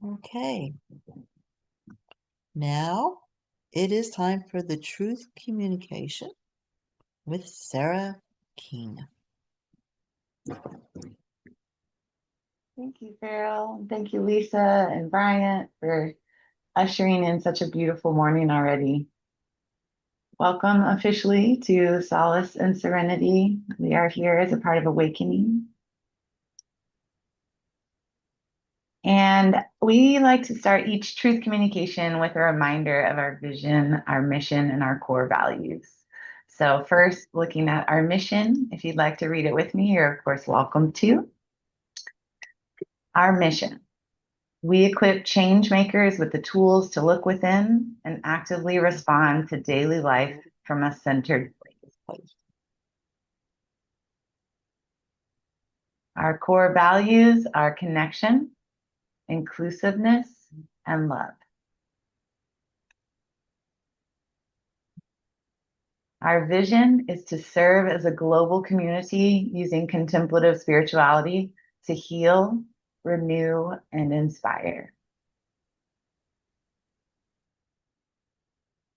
Okay, now it is time for the truth communication with Sarah King. Thank you, Farrell. Thank you, Lisa and Bryant, for ushering in such a beautiful morning already. Welcome officially to Solace and Serenity. We are here as a part of Awakening. And we like to start each truth communication with a reminder of our vision, our mission, and our core values. So, first, looking at our mission, if you'd like to read it with me, you're of course welcome to. Our mission. We equip change makers with the tools to look within and actively respond to daily life from a centered place. Our core values are connection, inclusiveness, and love. Our vision is to serve as a global community using contemplative spirituality to heal, renew, and inspire.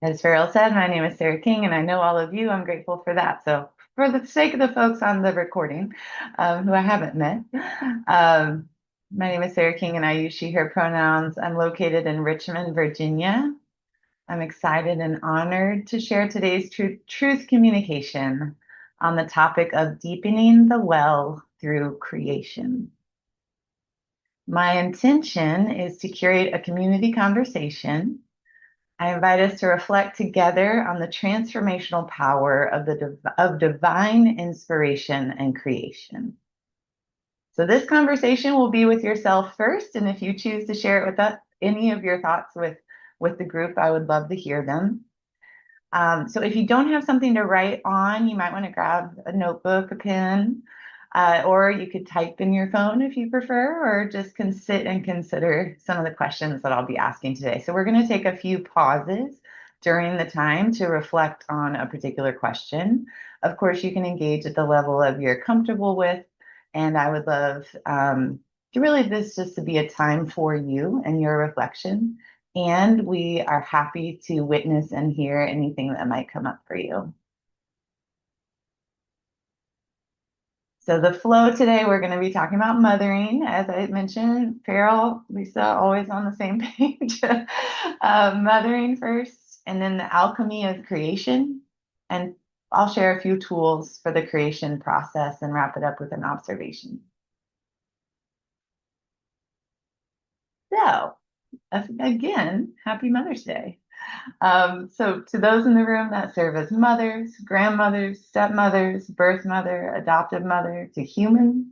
As Farrell said, my name is Sarah King, and I know all of you. I'm grateful for that. So, for the sake of the folks on the recording who I haven't met, my name is Sarah King, and I use she, her pronouns. I'm located in Richmond, Virginia. I'm excited and honored to share today's truth communication on the topic of deepening the well through creation. My intention is to curate a community conversation. I invite us to reflect together on the transformational power of divine inspiration and creation. So this conversation will be with yourself first, and if you choose to share it with any of your thoughts with the group, I would love to hear them. So if you don't have something to write on, you might want to grab a notebook, a pen, or you could type in your phone if you prefer, or just sit and consider some of the questions that I'll be asking today. So we're going to take a few pauses during the time to reflect on a particular question. Of course, you can engage at the level of you're comfortable with, and I would love to really this just to be a time for you and your reflection. And we are happy to witness and hear anything that might come up for you. So the flow today, we're going to be talking about mothering. As I mentioned, Farrell, Lisa, always on the same page. Mothering first, and then the alchemy of creation. And I'll share a few tools for the creation process and wrap it up with an observation. So, again, happy Mother's Day. So to those in the room that serve as mothers, grandmothers, stepmothers, birth mother, adoptive mother, to humans,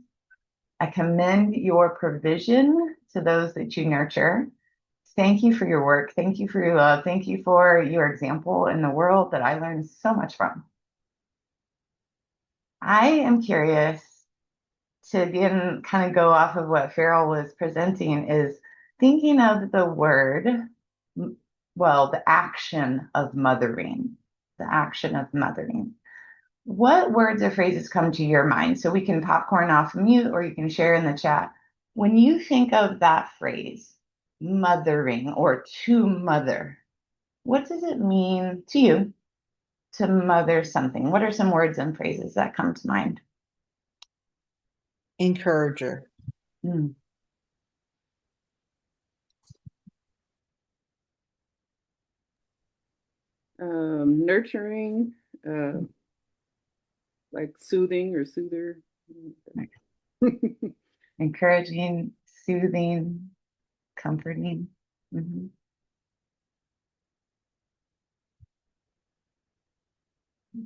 I commend your provision to those that you nurture. Thank you for your work. Thank you for your love. Thank you for your example in the world that I learned so much from. I am curious to again kind of go off of what Farrell was presenting is thinking of the word, well, the action of mothering, the action of mothering. What words or phrases come to your mind? So we can popcorn off mute or you can share in the chat. When you think of that phrase, mothering or to mother, what does it mean to you to mother something? What are some words and phrases that come to mind? Encourager. Mm. Nurturing, like soothing or soother. Encouraging, soothing, comforting. Mhm.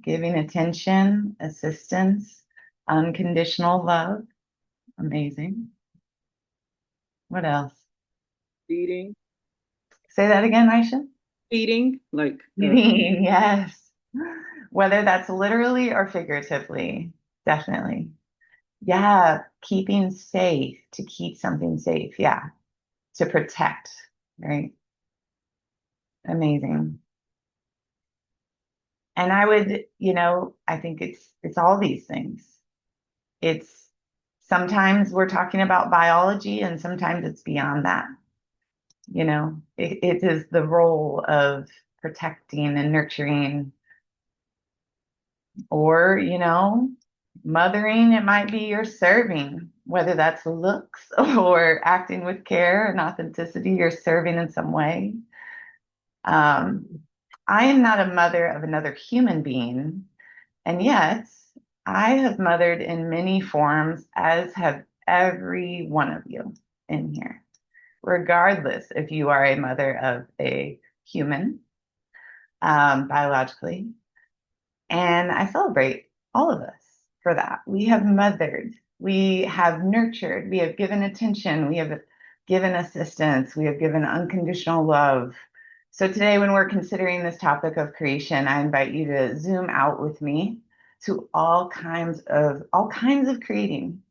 Giving attention, assistance, unconditional love. Amazing. What else? Feeding, Say that again, Aisha. feeding, like Feeding, yes. Whether that's literally or figuratively, definitely. Yeah, keeping safe, to keep something safe. Yeah, to protect, right? Amazing. And I would, I think it's all these things. It's sometimes we're talking about biology and sometimes it's beyond that. It is the role of protecting and nurturing, or, mothering. It might be you're serving, whether that's looks or acting with care and authenticity, you're serving in some way. I am not a mother of another human being, and yet I have mothered in many forms, as have every one of you in here, regardless if you are a mother of a human, biologically. And I celebrate all of us for that. We have mothered, we have nurtured, we have given attention, we have given assistance, we have given unconditional love. So today, when we're considering this topic of creation, I invite you to zoom out with me to all kinds of creating.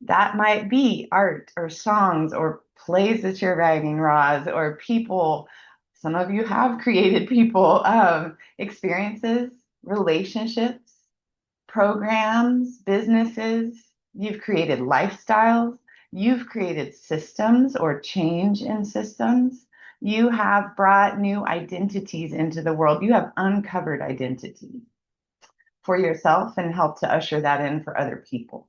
That might be art or songs or plays that you're writing, Roz, or people. Some of you have created people, experiences, relationships, programs, businesses. You've created lifestyles. You've created systems or change in systems. You have brought new identities into the world. You have uncovered identity for yourself and helped to usher that in for other people.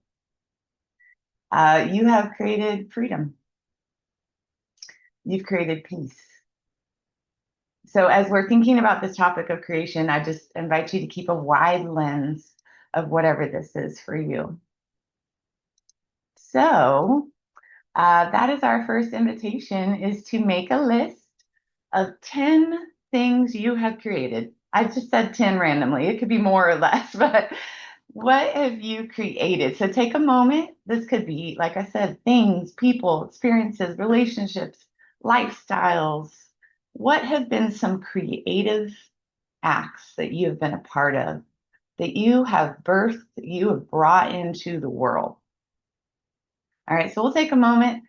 You have created freedom. You've created peace. So as we're thinking about this topic of creation, I just invite you to keep a wide lens of whatever this is for you. So that is our first invitation, is to make a list of 10 things you have created. I just said 10 randomly. It could be more or less, but what have you created? So take a moment. This could be, like I said, things, people, experiences, relationships, lifestyles. What have been some creative acts that you have been a part of, that you have birthed, that you have brought into the world? All right, so we'll take a moment.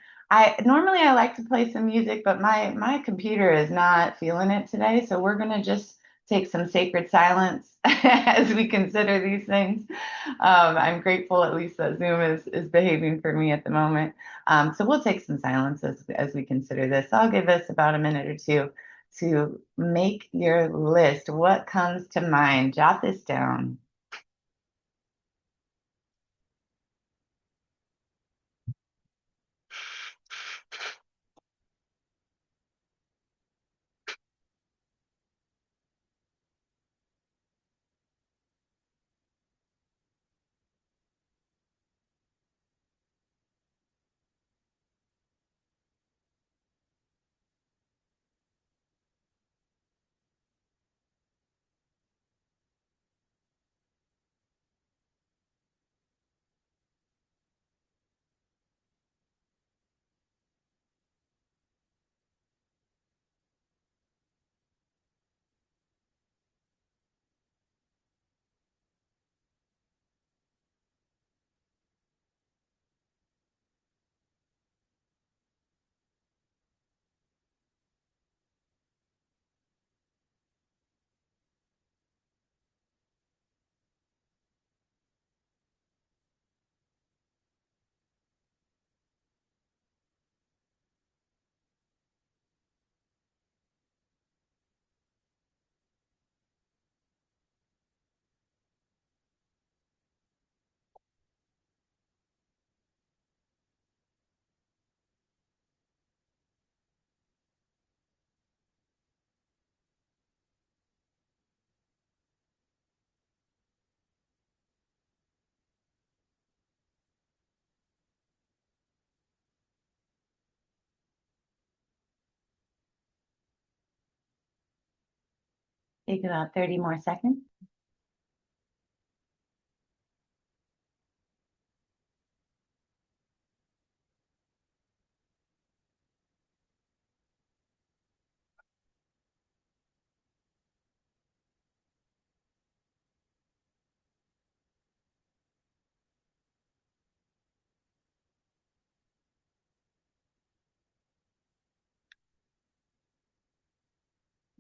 Normally I like to play some music, but my computer is not feeling it today, so we're gonna just take some sacred silence as we consider these things. I'm grateful at least that Zoom is behaving for me at the moment. So we'll take some silence as we consider this. I'll give us about a minute or two to make your list. What comes to mind? Jot this down. Take about 30 more seconds.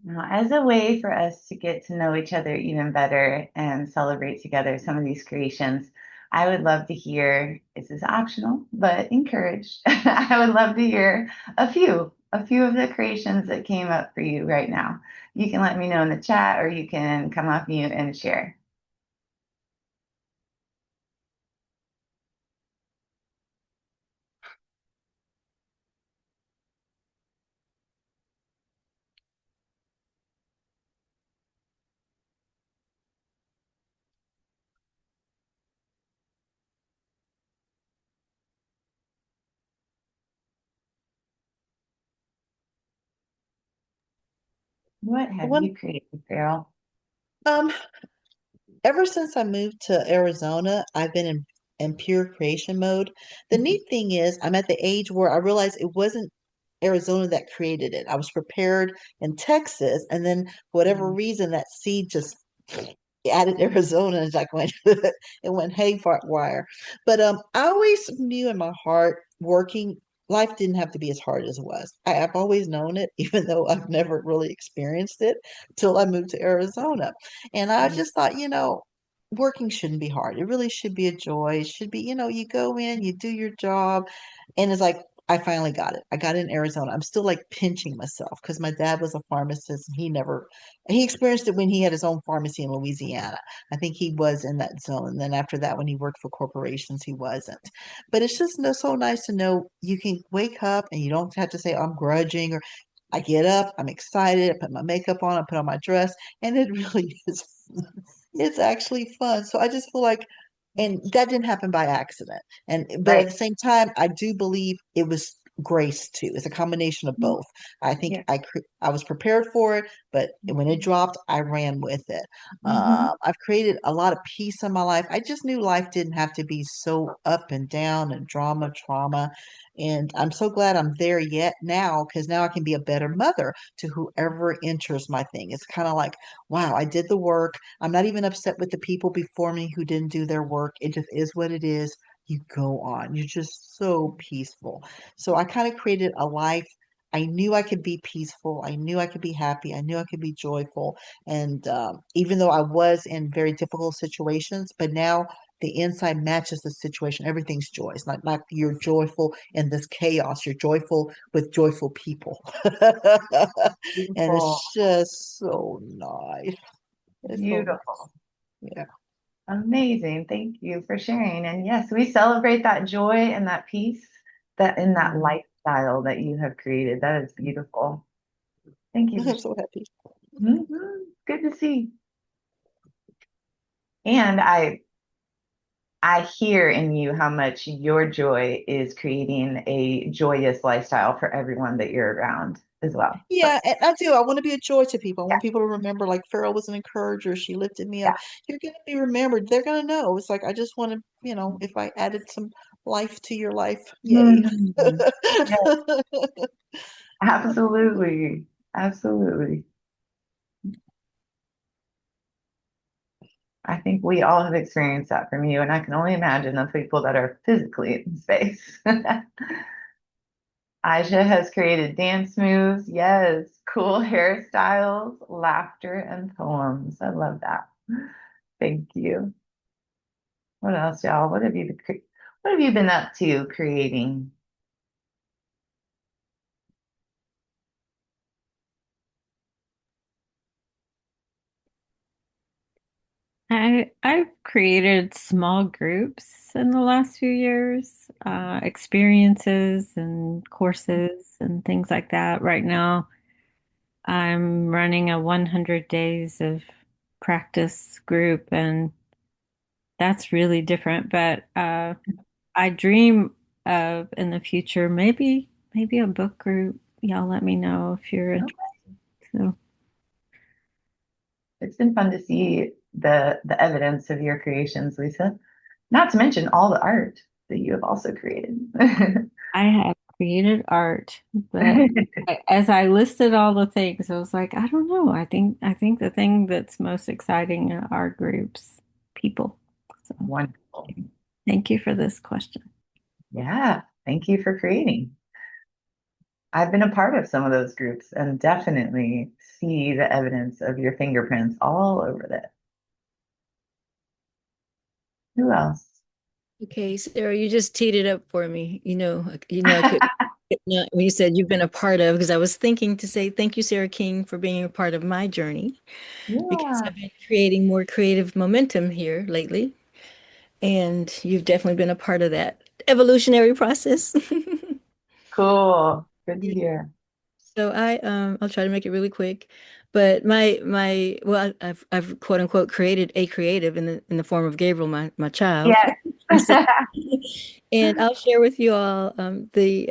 Now, as a way for us to get to know each other even better and celebrate together some of these creations, I would love to hear, this is optional, but encouraged. I would love to hear a few a few of the creations that came up for you right now. You can let me know in the chat or you can come off mute and share. What have One, you created, Farrell? um, ever since I moved to Arizona, I've been in pure creation mode. The neat thing is, I'm at the age where I realized it wasn't Arizona that created it. I was prepared in Texas, and then for whatever Mhm. reason, that seed just added Arizona, and like went it went haywire. But I always knew in my heart, working life didn't have to be as hard as it was. I've always known it, even though I've never really experienced it till I moved to Arizona. And I just thought, working shouldn't be hard. It really should be a joy. It should be, you go in, you do your job, and it's like I finally got it. I got it in Arizona. I'm still like pinching myself because my dad was a pharmacist and he experienced it when he had his own pharmacy in Louisiana. I think he was in that zone. And then after that, when he worked for corporations, he wasn't. But it's just so nice to know you can wake up and you don't have to say, I'm grudging, or I get up, I'm excited, I put my makeup on, I put on my dress, and it really is it's actually fun. So I just feel like, and that didn't happen by accident. But at Right. the same time, I do believe it was grace too. It's a combination of Mhm. both. I think Yeah. I was prepared for it, but when it dropped, I ran with it. Mhm. I've created a lot of peace in my life. I just knew life didn't have to be so up and down and drama, trauma. And I'm so glad I'm there yet now because now I can be a better mother to whoever enters my thing. It's kind of like, wow, I did the work. I'm not even upset with the people before me who didn't do their work. It just is what it is. You go on. You're just so peaceful. So I kind of created a life. I knew I could be peaceful. I knew I could be happy. I knew I could be joyful. And even though I was in very difficult situations, but now the inside matches the situation. Everything's joy. It's not like you're joyful in this chaos. You're joyful with joyful people. And Beautiful. it's just so nice. It's so nice. Beautiful. Yeah. Amazing. Thank you for sharing. And yes, we celebrate that joy and that peace that in that Mhm. lifestyle that you have created. That is beautiful. Thank you for I'm so happy. sharing. Good to see. And I hear in you how much your joy is creating a joyous lifestyle for everyone that you're around as well. So Yeah, and I do. I want to be a joy to people. I yeah, want people to remember, like Farrell was an encourager. She lifted me yeah. up. You're going to be remembered. They're going to know. It's like I just want to, if I added some life to your life, yay. Mhm. Yeah, absolutely. Absolutely. I think we all have experienced that from you, and I can only imagine the people that are physically in space. Aisha has created dance moves, yes, cool hairstyles, laughter, and poems. I love that. Thank you. What else, y'all? What have you been up to creating? I've created small groups in the last few years, experiences and courses and things like that. Right now, I'm running a 100 days of practice group, and that's really different. But I dream of in the future, maybe a book group. Y'all let me know if you're Oh, interested. So, it's been fun to see the evidence of your creations, Lisa. Not to mention all the art that you have also created. I have created art, but as I listed all the things, I was like, I don't know. I think the thing that's most exciting are groups, people. So Wonderful. thank you for this question. Yeah, thank you for creating. I've been a part of some of those groups and definitely see the evidence of your fingerprints all over that. Who else? Okay, Sarah, you just teed it up for me. I could No, when you said you've been a part of, because I was thinking to say thank you, Sarah King, for being a part of my journey, because Yeah. I've been creating more creative momentum here lately, and you've definitely been a part of that evolutionary process. Cool. Good to hear. So I'll try to make it really quick. But my well I've quote unquote created a creative in the form of Gabriel, my child, Yes. my son. And I'll share with you all the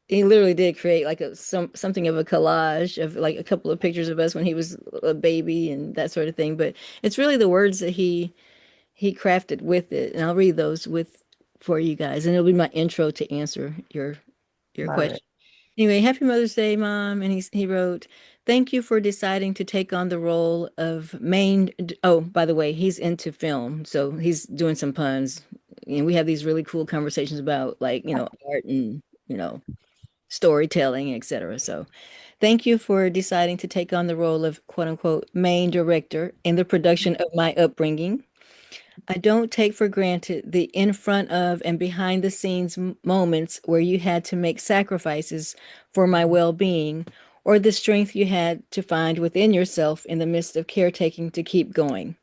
he literally did create like something of a collage of like a couple of pictures of us when he was a baby and that sort of thing. But it's really the words that he crafted with it, and I'll read those with for you guys, and it'll be my intro to answer your Love question. it. Anyway, happy Mother's Day, Mom. And he wrote, "Thank you for deciding to take on the role of main." Oh, by the way, he's into film, so he's doing some puns. And we have these really cool conversations about like, art and, storytelling, etc. So thank you for deciding to take on the role of quote unquote main director in the production of my upbringing. I don't take for granted the in front of and behind the scenes moments where you had to make sacrifices for my well being, or the strength you had to find within yourself in the midst of caretaking to keep going.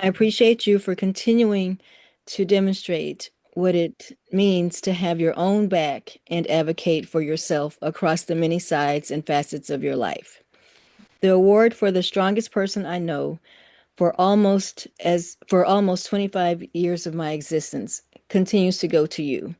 I appreciate you for continuing to demonstrate what it means to have your own back and advocate for yourself across the many sides and facets of your life. The award for the strongest person I know for almost 25 years of my existence continues to go to you.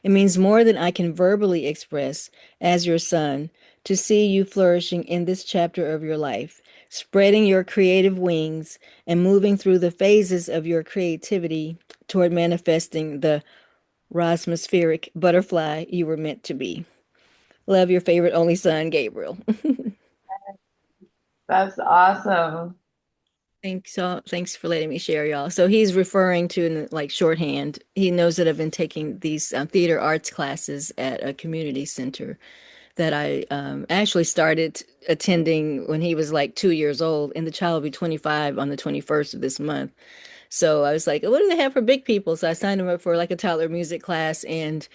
It means more than I can verbally express as your son to see you flourishing in this chapter of your life, spreading your creative wings and moving through the phases of your creativity toward manifesting the rosmaspheric butterfly you were meant to be. Love, your favorite only son, Gabriel. That's awesome. Thanks for letting me share, y'all. So he's referring to in like shorthand. He knows that I've been taking these theater arts classes at a community center that I actually started attending when he was like 2 years old, and the child will be 25 on the 21st of this month. So I was like, what do they have for big people? So I signed him up for like a toddler music class, and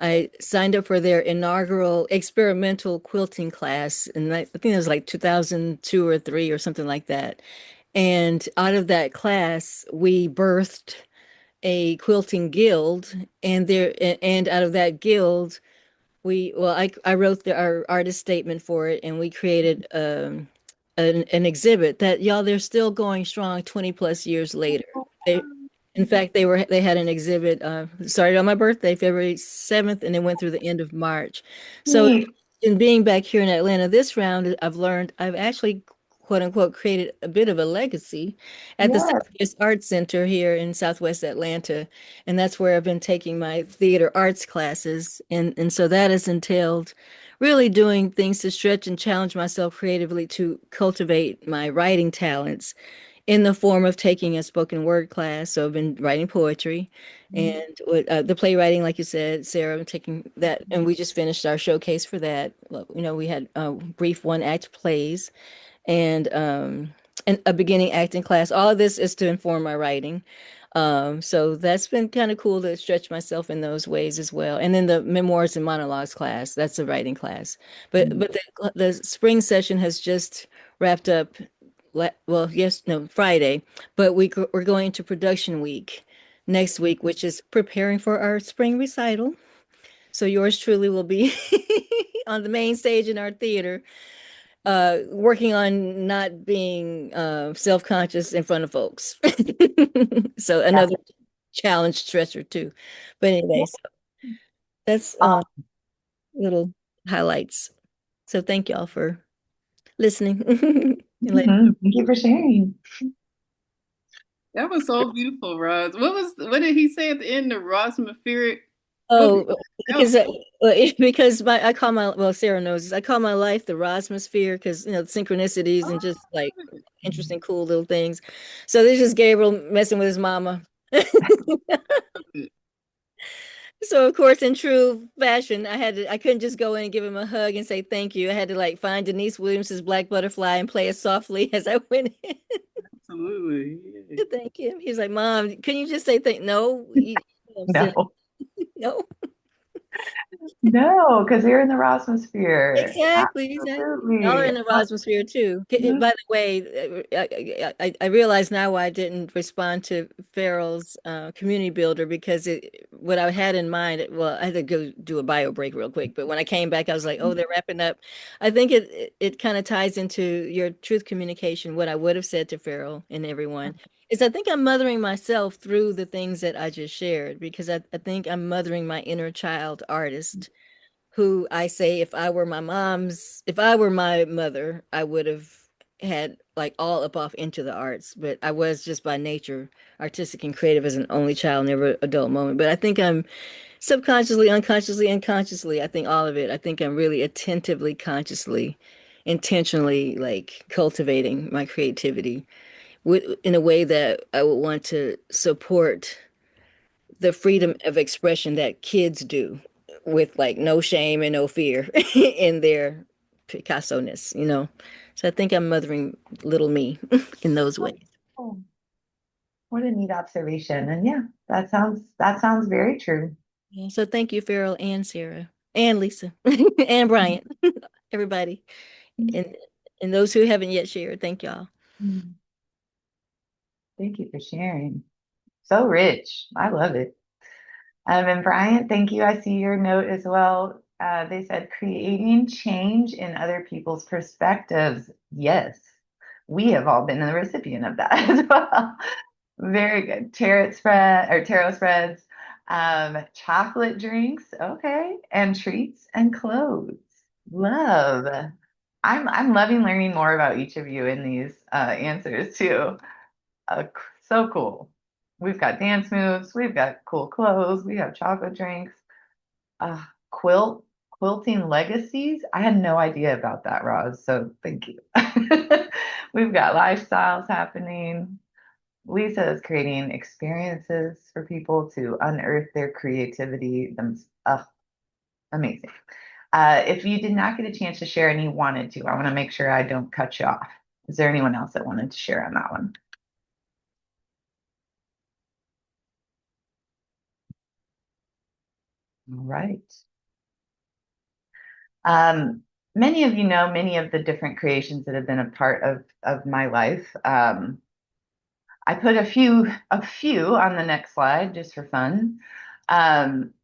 I signed up for their inaugural experimental quilting class, and I think it was like 2002 or three or something like that. And out of that class, we birthed a quilting guild, and out of that guild, I wrote our artist statement for it, and we created an exhibit that y'all they're still going strong 20 plus years later. They in fact they had an exhibit started on my birthday, February 7th, and it went through the end of March. So Neat. in being back here in Atlanta this round, I've learned I've actually quote unquote created a bit of a legacy at the Yes. Southwest Arts Center here in Southwest Atlanta. And that's where I've been taking my theater arts classes. And so that has entailed really doing things to stretch and challenge myself creatively to cultivate my writing talents in the form of taking a spoken word class. So I've been writing poetry and with the playwriting, like you said, Sarah, I'm taking that, and we just finished our showcase for that. Well, we had brief one act plays and a beginning acting class. All of this is to inform my writing. So that's been kind of cool to stretch myself in those ways as well. And then the memoirs and monologues class, that's a writing class. But the spring session has just wrapped up. Well, yes, no, Friday, but we're going into production week next week, which is preparing for our spring recital. So yours truly will be on the main stage in our theater, working on not being self-conscious in front of folks. So Yes. another challenge stressor too. But anyway, so that's little highlights. So thank y'all for listening and letting. Thank you for sharing. That was so beautiful, Roz. What did he say at the end? The Rosmaferic. What Oh, that was because because I call my well, Sarah knows this. I call my life the Rosmosphere because synchronicities and just like interesting, cool little things. So this is Gabriel messing with his mama. So of course, in true fashion, I couldn't just go in and give him a hug and say thank you. I had to like find Denise Williams's Black Butterfly and play it softly as I went in absolutely. Yeah. to thank him. He was like, "Mom, can you just say thank?" No, I'm saying No. no. No, because you're in the Rosmosphere. Exactly, exactly. Y'all are Absolutely. in the Rosmosphere too. Mhm. By the way, I realize now why I didn't respond to Farrell's community builder because what I had in mind, well, I had to go do a bio break real quick, but when I came back, I was like, oh, they're wrapping up. I think it kind of ties into your truth communication. What I would have said to Farrell and everyone is I think I'm mothering myself through the things that I just shared because I think I'm mothering my inner child artist who I say if I were my mother, I would have had like all up off into the arts, but I was just by nature artistic and creative as an only child, never adult moment. But I think I'm subconsciously, unconsciously, and consciously, I think all of it. I think I'm really attentively, consciously, intentionally like cultivating my creativity in a way that I would want to support the freedom of expression that kids do with like no shame and no fear in their Picasso-ness, you know. So I think I'm mothering little me in those ways. Oh, what a neat observation. And yeah, that sounds very true. Yeah, so thank you, Farrell and Sarah and Lisa and Brian, everybody, and those who haven't yet shared. Thank y'all. Mhm. Thank you for sharing. So rich. I love it. And Brian, thank you. I see your note as well. They said creating change in other people's perspectives. Yes, we have all been the recipient of that as well. Very good. Tarot spreads, chocolate drinks, okay, and treats and clothes. Love. I'm loving learning more about each of you in these answers too. Uh, so cool. We've got dance moves, we've got cool clothes, we have chocolate drinks, uh, quilting legacies. I had no idea about that, Roz. So thank you. We've got lifestyles happening. Lisa is creating experiences for people to unearth their creativity. Amazing. If you did not get a chance to share and you wanted to, I want to make sure I don't cut you off. Is there anyone else that wanted to share on that one? All right. Um, Many of you know many of the different creations that have been a part of my life. I put a few on the next slide just for fun. Um,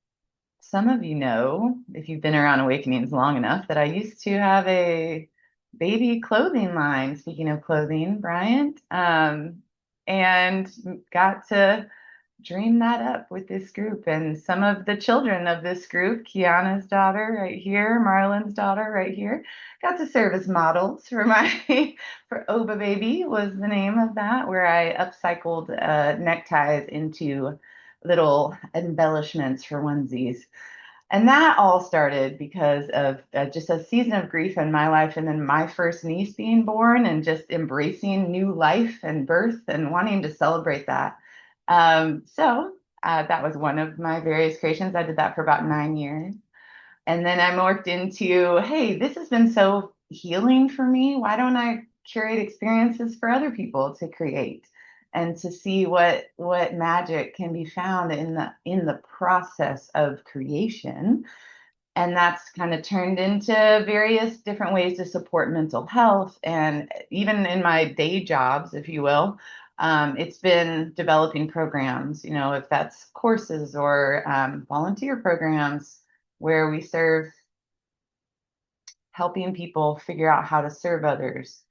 some of you know, if you've been around Awakenings long enough, that I used to have a baby clothing line. Speaking of clothing, Bryant, and got to dream that up with this group. And some of the children of this group, Kiana's daughter right here, Marlon's daughter right here, got to serve as models for my for Oba Baby was the name of that, where I upcycled neckties into little embellishments for onesies. And that all started because of just a season of grief in my life, and then my first niece being born, and just embracing new life and birth and wanting to celebrate that. So that was one of my various creations. I did that for about 9 years. And then I morphed into, hey, this has been so healing for me. Why don't I curate experiences for other people to create and to see what magic can be found in the process of creation? And that's kind of turned into various different ways to support mental health. And even in my day jobs, if you will, it's been developing programs, if that's courses or volunteer programs where we serve helping people figure out how to serve others.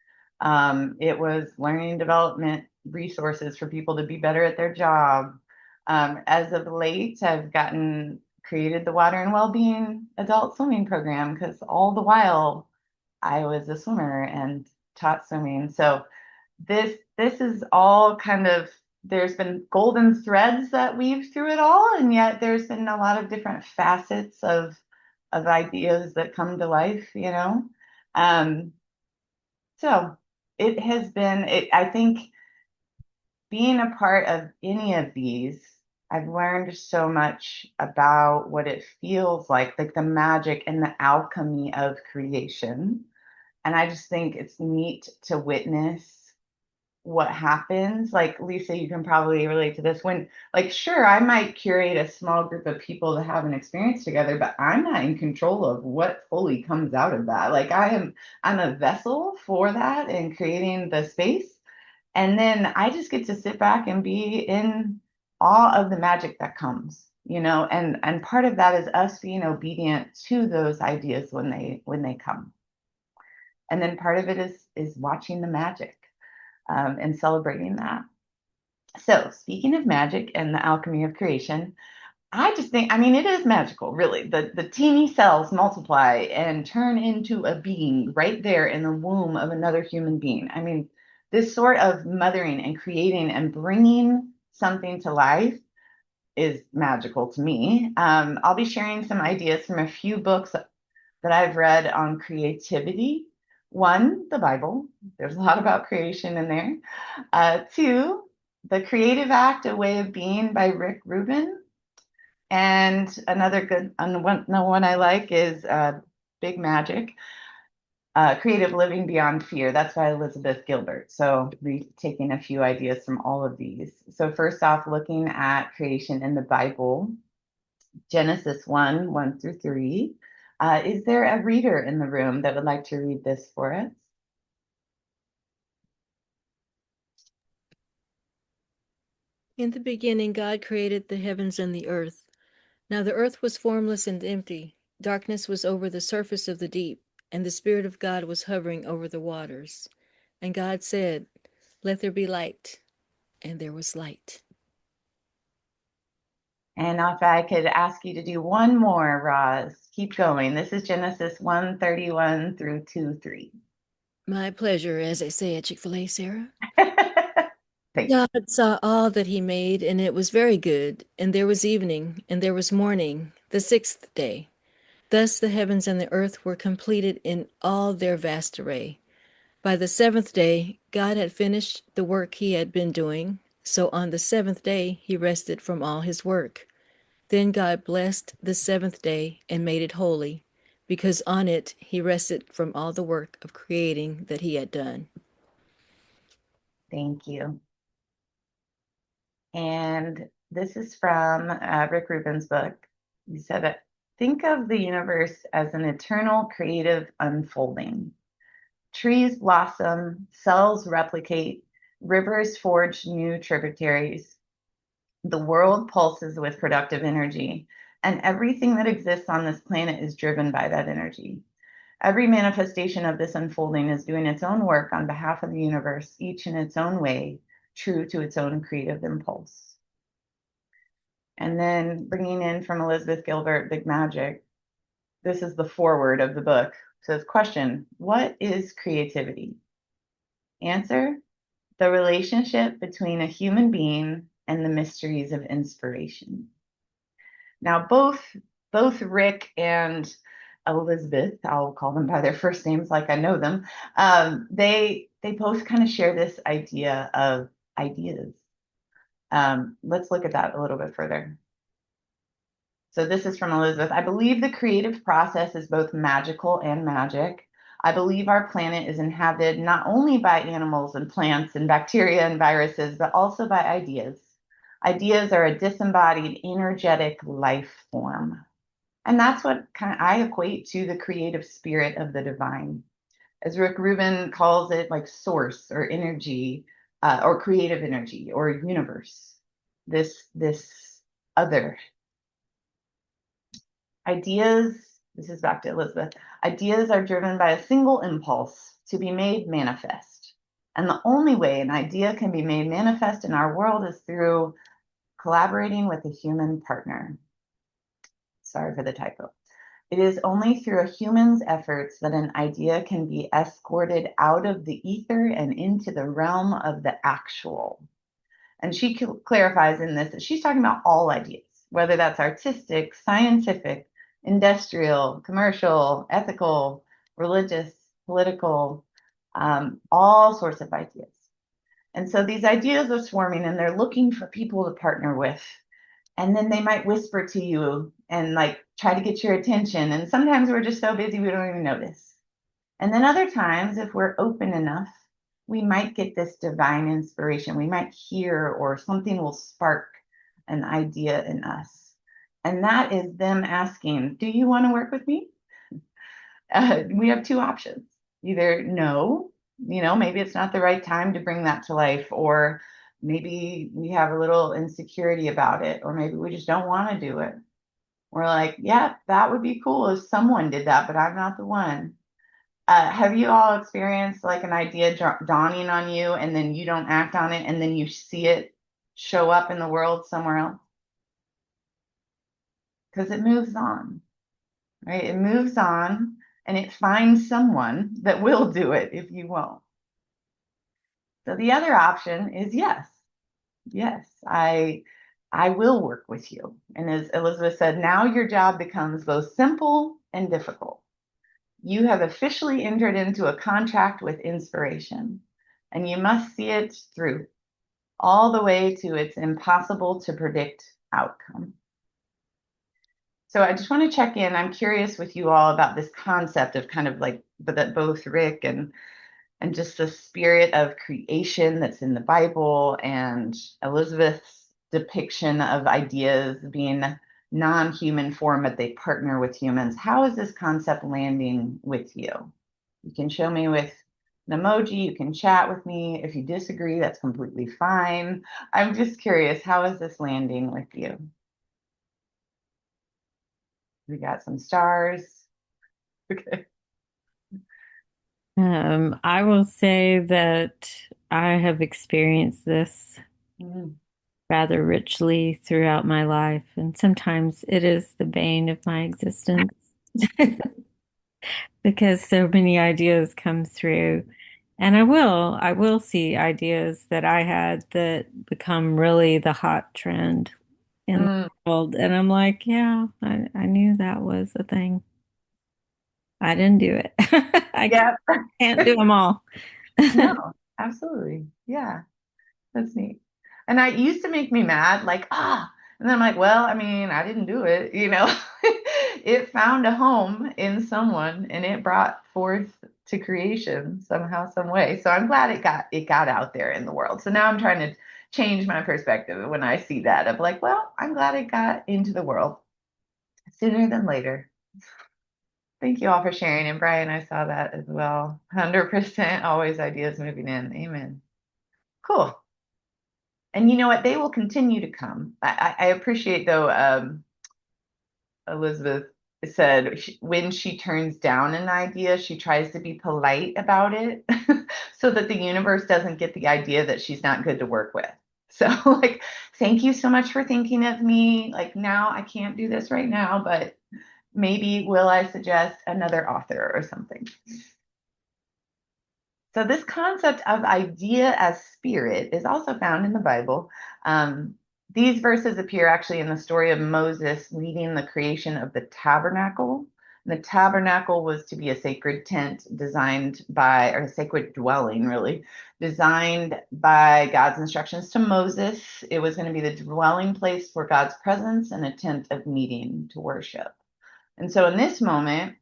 It was learning development resources for people to be better at their job. As of late, I've created the Water and Wellbeing Adult Swimming Program because all the while I was a swimmer and taught swimming. So this is all kind of, there's been golden threads that weave through it all, and yet there's been a lot of different facets of ideas that come to life. Um, so it has been, I think being a part of any of these, I've learned so much about what it feels like the magic and the alchemy of creation. And I just think it's neat to witness what happens. Like Lisa, you can probably relate to this when, like, sure, I might curate a small group of people to have an experience together, but I'm not in control of what fully comes out of that. Like I'm a vessel for that and creating the space. And then I just get to sit back and be in awe of the magic that comes, and part of that is us being obedient to those ideas when they come. And then part of it is watching the magic, and celebrating that. So speaking of magic and the alchemy of creation, I just think, I mean, it is magical, really. The teeny cells multiply and turn into a being right there in the womb of another human being. I mean, this sort of mothering and creating and bringing something to life is magical to me. I'll be sharing some ideas from a few books that I've read on creativity. One, the Bible. There's a lot about creation in there. Two, The Creative Act, A Way of Being by Rick Rubin. And another good one I like is Big Magic, Creative Living Beyond Fear. That's by Elizabeth Gilbert. So we're taking a few ideas from all of these. So first off, looking at creation in the Bible, Genesis 1 through 3. Is there a reader in the room that would like to read this for us? In the beginning, God created the heavens and the earth. Now the earth was formless and empty. Darkness was over the surface of the deep, and the Spirit of God was hovering over the waters. And God said, "Let there be light." And there was light. And if I could ask you to do one more, Roz, keep going. This is Genesis 1:31 through 2:3. My pleasure, as they say at Chick-fil-A, Sarah. Thanks. God saw all that he made, and it was very good. And there was evening, and there was morning, the sixth day. Thus the heavens and the earth were completed in all their vast array. By the seventh day, God had finished the work he had been doing. So on the seventh day, he rested from all his work. Then God blessed the seventh day and made it holy, because on it he rested from all the work of creating that he had done. Thank you. And this is from Rick Rubin's book. He said that think of the universe as an eternal creative unfolding. Trees blossom, cells replicate, rivers forge new tributaries. The world pulses with productive energy, and everything that exists on this planet is driven by that energy. Every manifestation of this unfolding is doing its own work on behalf of the universe, each in its own way, true to its own creative impulse. And then bringing in from Elizabeth Gilbert, Big Magic, this is the foreword of the book. It says, question, what is creativity? Answer, the relationship between a human being and the mysteries of inspiration. Now, both Rick and Elizabeth, I'll call them by their first names like I know them, they both kind of share this idea of ideas. Let's look at that a little bit further. So this is from Elizabeth. I believe the creative process is both magical and magic. I believe our planet is inhabited not only by animals and plants and bacteria and viruses, but also by ideas. Ideas are a disembodied, energetic life form. And that's what kind of I equate to the creative spirit of the divine. As Rick Rubin calls it, like source or energy, or creative energy or universe. This other. Ideas, this is back to Elizabeth, ideas are driven by a single impulse to be made manifest. And the only way an idea can be made manifest in our world is through collaborating with a human partner. Sorry for the typo. It is only through a human's efforts that an idea can be escorted out of the ether and into the realm of the actual. And she clarifies in this that she's talking about all ideas, whether that's artistic, scientific, industrial, commercial, ethical, religious, political, all sorts of ideas. And so these ideas are swarming and they're looking for people to partner with. And then they might whisper to you and like try to get your attention. And sometimes we're just so busy we don't even notice. And then other times, if we're open enough we might get this divine inspiration. We might hear, or something will spark an idea in us. And that is them asking, do you want to work with me? We have two options. Either no, maybe it's not the right time to bring that to life, or maybe we have a little insecurity about it, or maybe we just don't want to do it. We're like, yeah, that would be cool if someone did that, but I'm not the one. Have you all experienced like an idea dawning on you and then you don't act on it and then you see it show up in the world somewhere else? Because it moves on, right? It moves on and it finds someone that will do it if you won't. So the other option is yes. Yes, I will work with you. And as Elizabeth said, now your job becomes both simple and difficult. You have officially entered into a contract with inspiration, and you must see it through all the way to its impossible to predict outcome. So I just want to check in. I'm curious with you all about this concept of kind of like that both Rick and just the spirit of creation that's in the Bible and Elizabeth's depiction of ideas being non-human form, but they partner with humans. How is this concept landing with you? You can show me with an emoji, you can chat with me. If you disagree, that's completely fine. I'm just curious, how is this landing with you? We got some stars. Okay. I will say that I have experienced this Mm. rather richly throughout my life, and sometimes it is the bane of my existence because so many ideas come through. And I will see ideas that I had that become really the hot trend in the Mm. world. And I'm like, yeah, I knew that was a thing. I didn't do it. I Yeah. can't do them all. No, absolutely. Yeah. That's neat. And I used to make me mad, like, and then I'm like, well, I mean, I didn't do it, It found a home in someone and it brought forth to creation somehow, some way. So I'm glad it got out there in the world. So now I'm trying to change my perspective when I see that of like, well, I'm glad it got into the world sooner than later. Thank you all for sharing. And Brian, I saw that as well. 100% always ideas moving in. Amen. Cool. And you know what? They will continue to come. I appreciate, though, Elizabeth said when she turns down an idea, she tries to be polite about it so that the universe doesn't get the idea that she's not good to work with. So, like, thank you so much for thinking of me. Like, now I can't do this right now, but maybe will I suggest another author or something? So this concept of idea as spirit is also found in the Bible. These verses appear actually in the story of Moses leading the creation of the tabernacle. The tabernacle was to be a sacred tent designed by, or a sacred dwelling, really, designed by God's instructions to Moses. It was going to be the dwelling place for God's presence and a tent of meeting to worship. And so in this moment,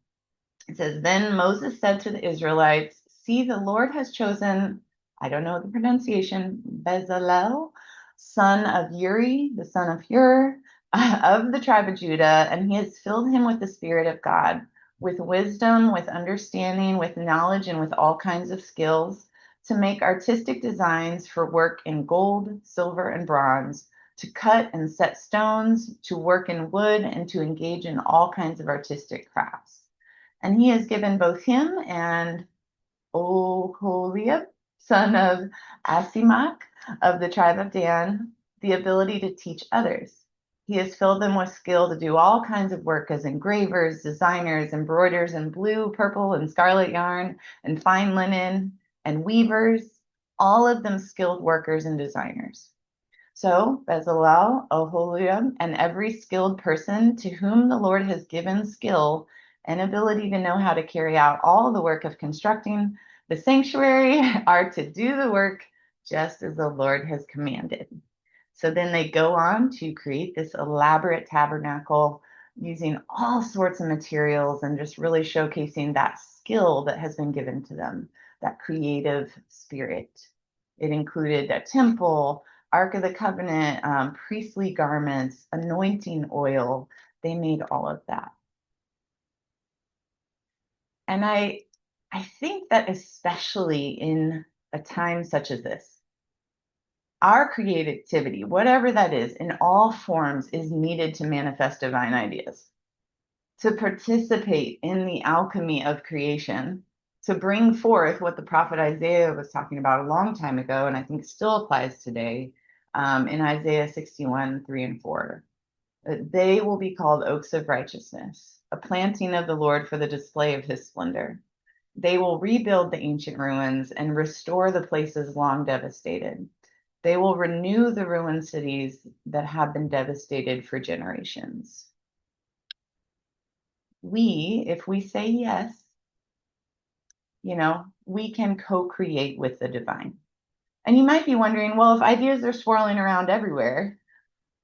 it says, then Moses said to the Israelites, see, the Lord has chosen, I don't know the pronunciation, Bezalel, son of Uri, the son of Hur, of the tribe of Judah, and he has filled him with the Spirit of God, with wisdom, with understanding, with knowledge, and with all kinds of skills, to make artistic designs for work in gold, silver, and bronze, to cut and set stones, to work in wood, and to engage in all kinds of artistic crafts. And he has given both him and Oholiab, son of Asimach of the tribe of Dan, the ability to teach others. He has filled them with skill to do all kinds of work as engravers, designers, embroiders in blue, purple, and scarlet yarn, and fine linen, and weavers, all of them skilled workers and designers. So Bezalel, Oholiab, and every skilled person to whom the Lord has given skill and ability to know how to carry out all the work of constructing the sanctuary are to do the work just as the Lord has commanded. So then they go on to create this elaborate tabernacle using all sorts of materials and just really showcasing that skill that has been given to them. that creative spirit. It included a temple, Ark of the Covenant, priestly garments, anointing oil. They made all of that. And I think that especially in a time such as this, our creativity, whatever that is, in all forms, is needed to manifest divine ideas, to participate in the alchemy of creation, to bring forth what the prophet Isaiah was talking about a long time ago, and I think still applies today, in Isaiah 61, 3 and 4. They will be called oaks of righteousness, a planting of the Lord for the display of his splendor. They will rebuild the ancient ruins and restore the places long devastated. They will renew the ruined cities that have been devastated for generations. If we say yes, we can co-create with the divine. And you might be wondering, well, if ideas are swirling around everywhere,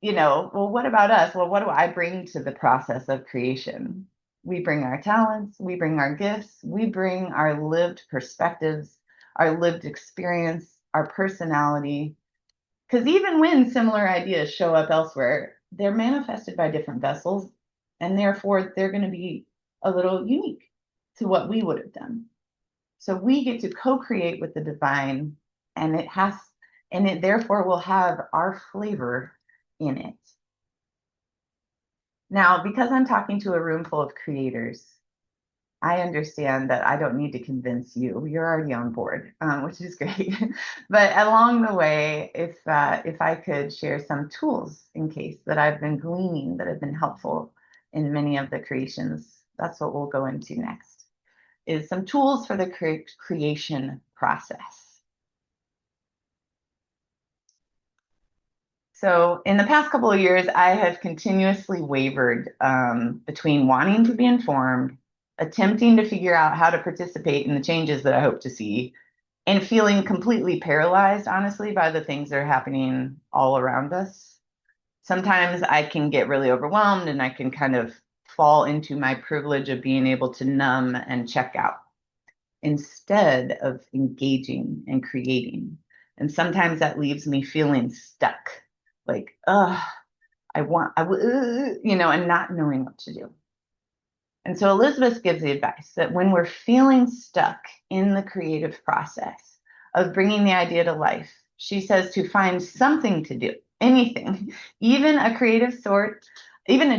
well, what about us? Well, what do I bring to the process of creation? We bring our talents, we bring our gifts, we bring our lived perspectives, our lived experience, our personality. Because even when similar ideas show up elsewhere, they're manifested by different vessels, and therefore they're going to be a little unique to what we would have done. So we get to co-create with the divine, and it therefore will have our flavor in it. Now, because I'm talking to a room full of creators, I understand that I don't need to convince you. You're already on board, which is great. But along the way, if I could share some tools in case that I've been gleaning that have been helpful in many of the creations, that's what we'll go into next, is some tools for the creation process. So in the past couple of years, I have continuously wavered between wanting to be informed, attempting to figure out how to participate in the changes that I hope to see, and feeling completely paralyzed, honestly, by the things that are happening all around us. Sometimes I can get really overwhelmed and I can kind of fall into my privilege of being able to numb and check out instead of engaging and creating. And sometimes that leaves me feeling stuck, like, and not knowing what to do. And so Elizabeth gives the advice that when we're feeling stuck in the creative process of bringing the idea to life, she says to find something to do, anything, even a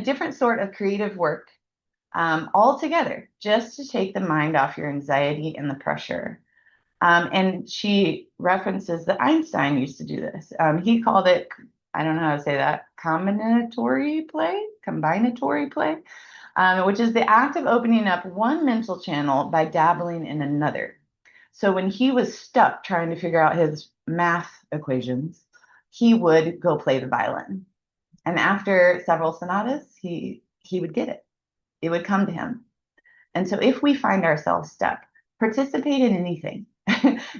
different sort of creative work, altogether, just to take the mind off your anxiety and the pressure. And she references that Einstein used to do this. He called it, I don't know how to say that, combinatory play, which is the act of opening up one mental channel by dabbling in another. So when he was stuck trying to figure out his math equations, he would go play the violin. And after several sonatas, he would get it. It would come to him. And so if we find ourselves stuck, participate in anything.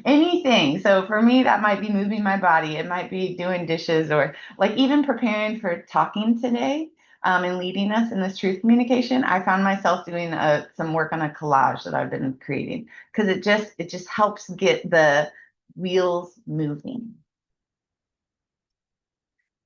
Anything. So for me, that might be moving my body. It might be doing dishes, or like even preparing for talking today, and leading us in this truth communication. I found myself doing some work on a collage that I've been creating, because it just helps get the wheels moving.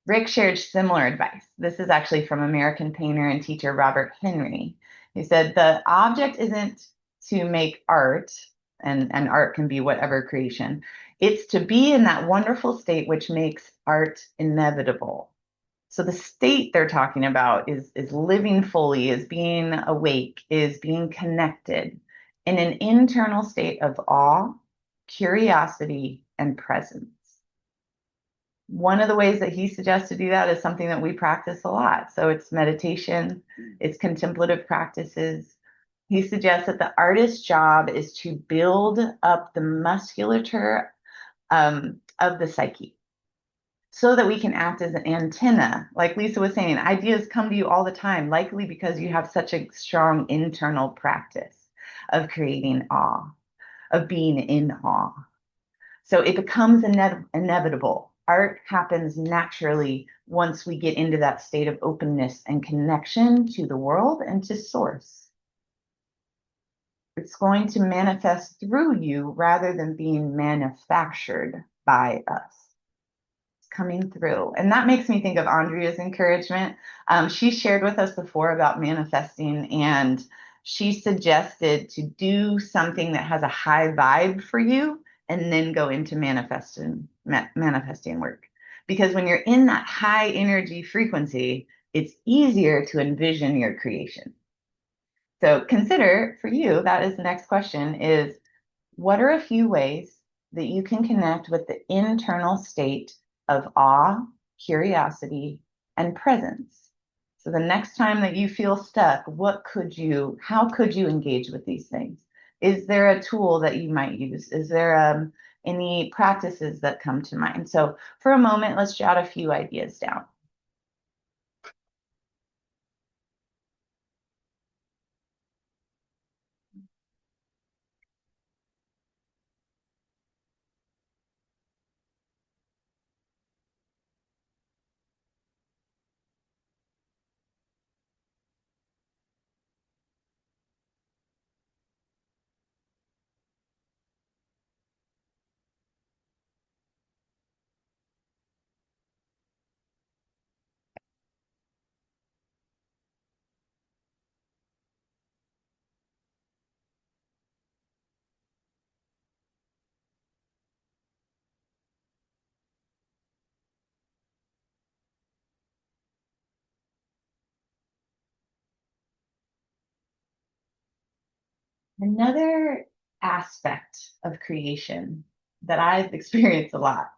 Rick shared similar advice. This is actually from American painter and teacher Robert Henry. He said, the object isn't to make art, and art can be whatever creation. It's to be in that wonderful state which makes art inevitable. So the state they're talking about is living fully, is being awake, is being connected in an internal state of awe, curiosity, and presence. One of the ways that he suggests to do that is something that we practice a lot. So it's meditation, it's contemplative practices. He suggests that the artist's job is to build up the musculature of the psyche so that we can act as an antenna. Like Lisa was saying, ideas come to you all the time, likely because you have such a strong internal practice of creating awe, of being in awe. So it becomes inevitable. Art happens naturally once we get into that state of openness and connection to the world and to source. It's going to manifest through you rather than being manufactured by us. It's coming through. And that makes me think of Andrea's encouragement. She shared with us before about manifesting, and she suggested to do something that has a high vibe for you and then go into manifesting work. Because when you're in that high energy frequency, it's easier to envision your creation. So consider for you, that is the next question, is what are a few ways that you can connect with the internal state of awe, curiosity, and presence? So the next time that you feel stuck, how could you engage with these things? Is there a tool that you might use? Is there any practices that come to mind? So for a moment, let's jot a few ideas down. Another aspect of creation that I've experienced a lot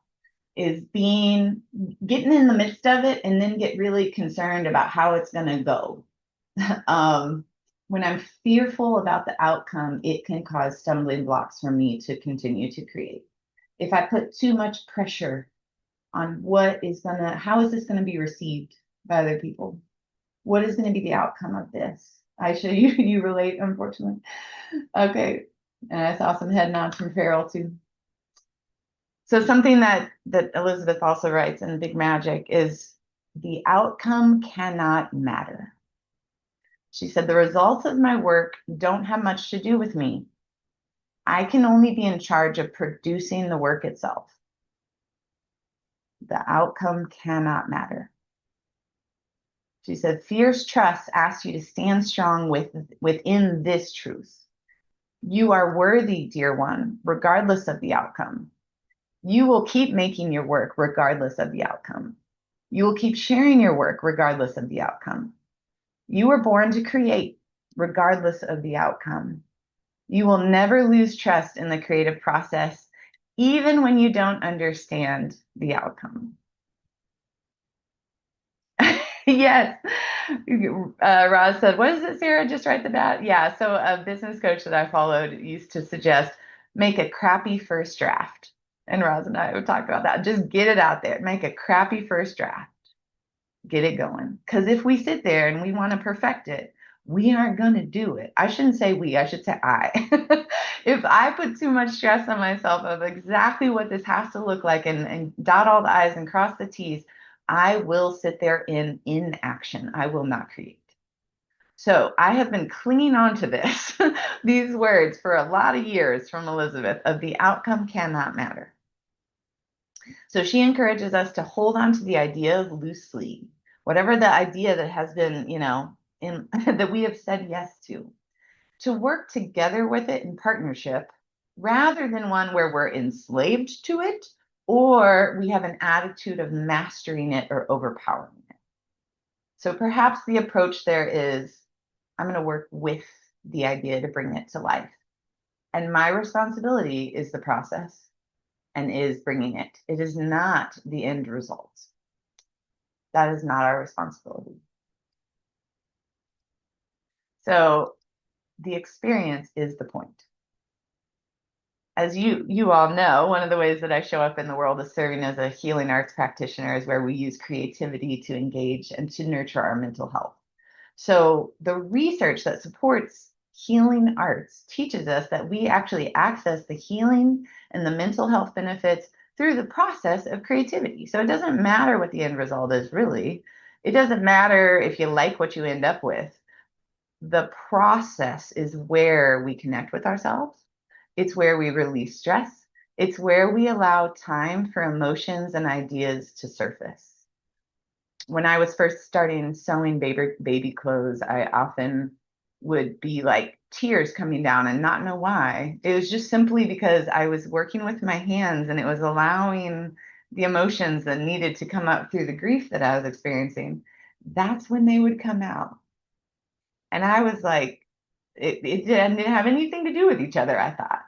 is getting in the midst of it and then get really concerned about how it's going to go. um, when I'm fearful about the outcome, it can cause stumbling blocks for me to continue to create. If I put too much pressure on how is this going to be received by other people? What is going to be the outcome of this? Aisha, you relate, unfortunately. Okay. And I saw some head nods from Farrell too. So something that Elizabeth also writes in Big Magic is the outcome cannot matter. She said, the results of my work don't have much to do with me. I can only be in charge of producing the work itself. The outcome cannot matter. She said, fierce trust asks you to stand strong within this truth. You are worthy, dear one, regardless of the outcome. You will keep making your work regardless of the outcome. You will keep sharing your work regardless of the outcome. You were born to create regardless of the outcome. You will never lose trust in the creative process, even when you don't understand the outcome. Yes. Roz said, what is it, Sarah? Just write the bat. Yeah. So a business coach that I followed used to suggest make a crappy first draft. And Roz and I would talk about that. Just get it out there. Make a crappy first draft. Get it going. Because if we sit there and we want to perfect it, we aren't going to do it. I shouldn't say we, I should say I. If I put too much stress on myself of exactly what this has to look like and dot all the I's and cross the T's, I will sit there in inaction. I will not create. So I have been clinging on to these words for a lot of years from Elizabeth of the outcome cannot matter. So she encourages us to hold on to the idea loosely, whatever the idea that has been, that we have said yes to work together with it in partnership rather than one where we're enslaved to it or we have an attitude of mastering it or overpowering it. So perhaps the approach there is, I'm going to work with the idea to bring it to life. And my responsibility is the process and is bringing it. It is not the end result. That is not our responsibility. So the experience is the point. As you all know, one of the ways that I show up in the world is serving as a healing arts practitioner is where we use creativity to engage and to nurture our mental health. So the research that supports healing arts teaches us that we actually access the healing and the mental health benefits through the process of creativity. So it doesn't matter what the end result is, really. It doesn't matter if you like what you end up with. the process is where we connect with ourselves. It's where we release stress. It's where we allow time for emotions and ideas to surface. When I was first starting sewing baby clothes, I often would be like tears coming down and not know why. It was just simply because I was working with my hands and it was allowing the emotions that needed to come up through the grief that I was experiencing. That's when they would come out. And I was like, it didn't have anything to do with each other, I thought.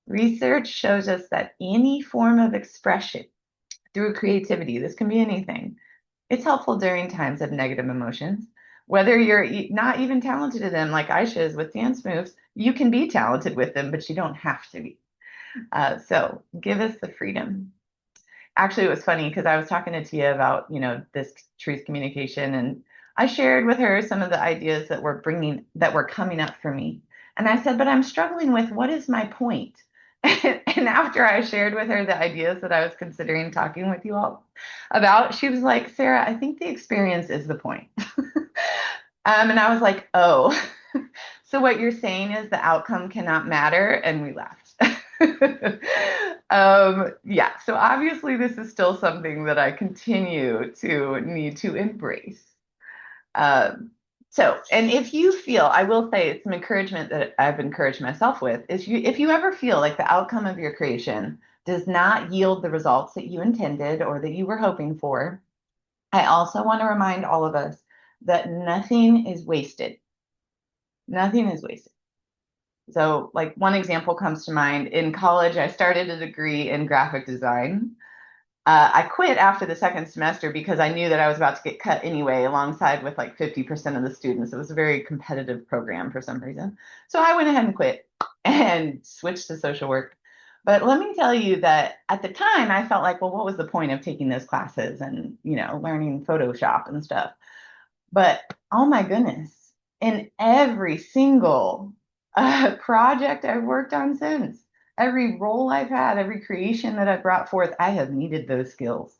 Research shows us that any form of expression through creativity, this can be anything, it's helpful during times of negative emotions. Whether you're not even talented at them, like Aisha is with dance moves, you can be talented with them, but you don't have to be. So give us the freedom. Actually, it was funny because I was talking to Tia about, this truth communication, and I shared with her some of the ideas that were coming up for me. And I said, but I'm struggling with what is my point? And after I shared with her the ideas that I was considering talking with you all about, she was like, Sarah, I think the experience is the point. And I was like, oh, so what you're saying is the outcome cannot matter. And we laughed. Yeah, so obviously this is still something that I continue to need to embrace. And if you feel, I will say it's some encouragement that I've encouraged myself with, is if you ever feel like the outcome of your creation does not yield the results that you intended or that you were hoping for, I also want to remind all of us that nothing is wasted. Nothing is wasted. So, like, one example comes to mind. In college, I started a degree in graphic design. I quit after the second semester because I knew that I was about to get cut anyway, alongside with like 50% of the students. It was a very competitive program for some reason. So I went ahead and quit and switched to social work. But let me tell you that at the time, I felt like, well, what was the point of taking those classes and, learning Photoshop and stuff? But oh my goodness, in every single project I've worked on since, every role I've had, every creation that I've brought forth, I have needed those skills.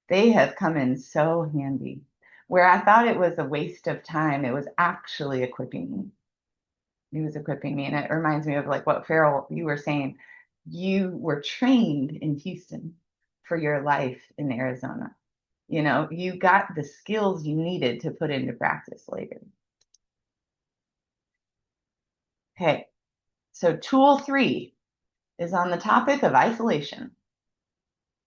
They have come in so handy. Where I thought it was a waste of time, it was actually equipping me. It was equipping me. And it reminds me of like what Farrell, you were saying. You were trained in Houston for your life in Arizona. You got the skills you needed to put into practice later. Okay, so tool 3 is on the topic of isolation.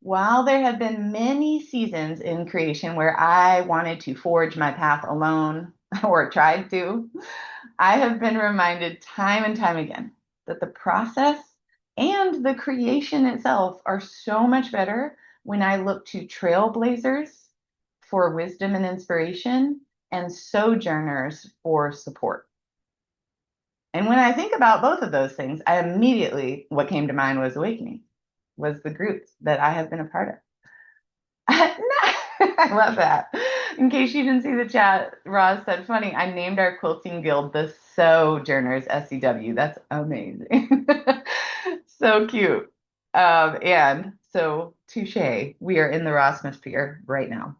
While there have been many seasons in creation where I wanted to forge my path alone or tried to, I have been reminded time and time again that the process and the creation itself are so much better when I look to trailblazers for wisdom and inspiration and sojourners for support. And when I think about both of those things, what came to mind was Awakening, was the groups that I have been a part of. I love that. In case you didn't see the chat, Roz said, funny, I named our quilting guild the Sojourners, SEW. That's amazing. So cute. And so, touche, we are in the Rossmosphere right now.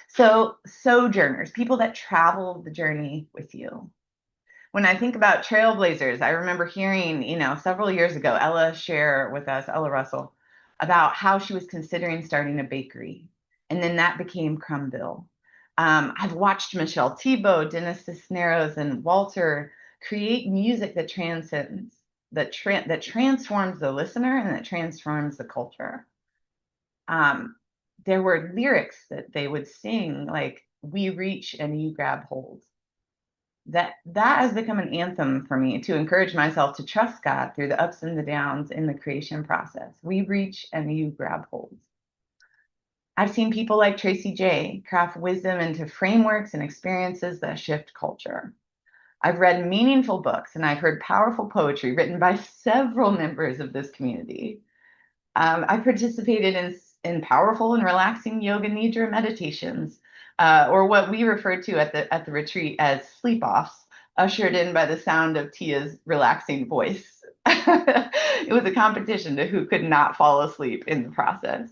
So, sojourners, people that travel the journey with you. When I think about trailblazers, I remember hearing, several years ago, Ella share with us, Ella Russell, about how she was considering starting a bakery. And then that became Crumville. I've watched Michelle Thibault, Dennis Cisneros, and Walter create music that transcends, that transforms the listener and that transforms the culture. There were lyrics that they would sing like, we reach and you grab hold. That has become an anthem for me to encourage myself to trust God through the ups and the downs in the creation process. We reach and you grab hold. I've seen people like Tracy J craft wisdom into frameworks and experiences that shift culture. I've read meaningful books and I've heard powerful poetry written by several members of this community. I participated in powerful and relaxing yoga nidra meditations, or what we refer to at the retreat as sleep-offs, ushered in by the sound of Tia's relaxing voice. It was a competition to who could not fall asleep in the process.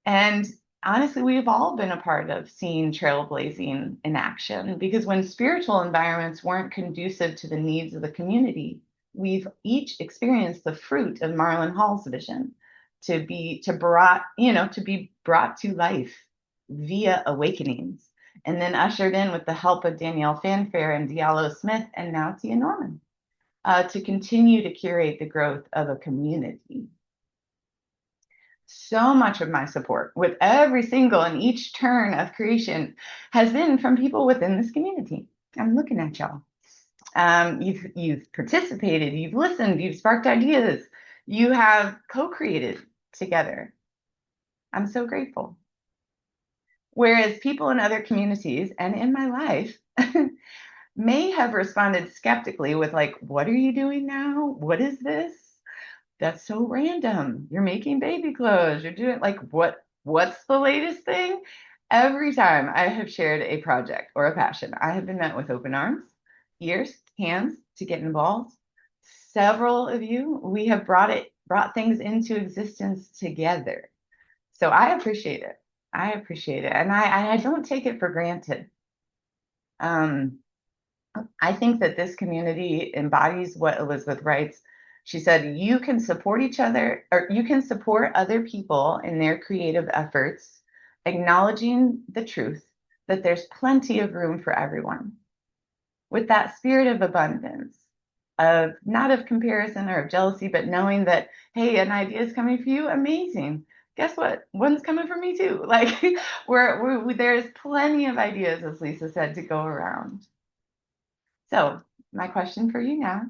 And honestly, we've all been a part of seeing trailblazing in action, because when spiritual environments weren't conducive to the needs of the community, we've each experienced the fruit of Marlon Hall's vision to be brought to life via awakenings, and then ushered in with the help of Danielle Fanfare and Diallo Smith and now Tia Norman, to continue to curate the growth of a community. So much of my support with every single and each turn of creation has been from people within this community. I'm looking at y'all. You've participated, you've listened, you've sparked ideas, you have co-created together. I'm so grateful. Whereas people in other communities and in my life may have responded skeptically with like, what are you doing now? What is this? That's so random. You're making baby clothes. You're doing like what's the latest thing? Every time I have shared a project or a passion, I have been met with open arms, ears, hands to get involved. Several of you, we have brought things into existence together. So I appreciate it. I appreciate it. And I don't take it for granted. I think that this community embodies what Elizabeth writes. She said, you can support each other, or you can support other people in their creative efforts, acknowledging the truth that there's plenty of room for everyone. With that spirit of abundance, of not of comparison or of jealousy, but knowing that, hey, an idea is coming for you, amazing. Guess what? One's coming for me too. Like there's plenty of ideas, as Lisa said, to go around. So my question for you now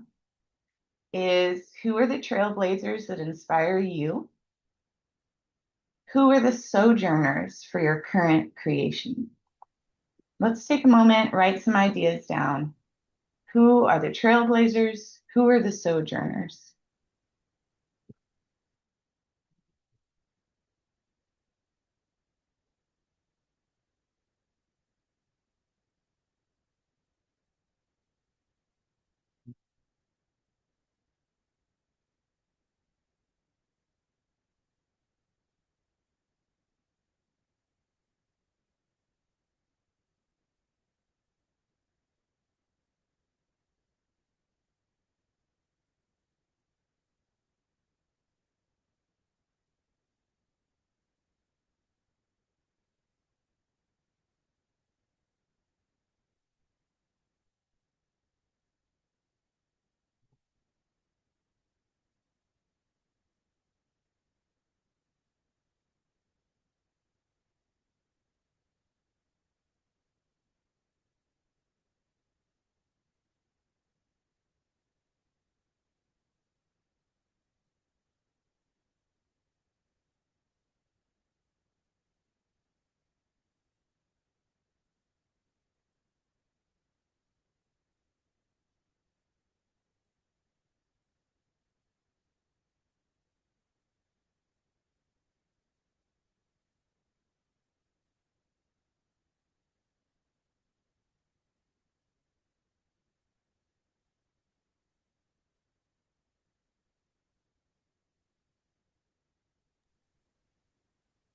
is, who are the trailblazers that inspire you? Who are the sojourners for your current creation? Let's take a moment, write some ideas down. Who are the trailblazers? Who are the sojourners?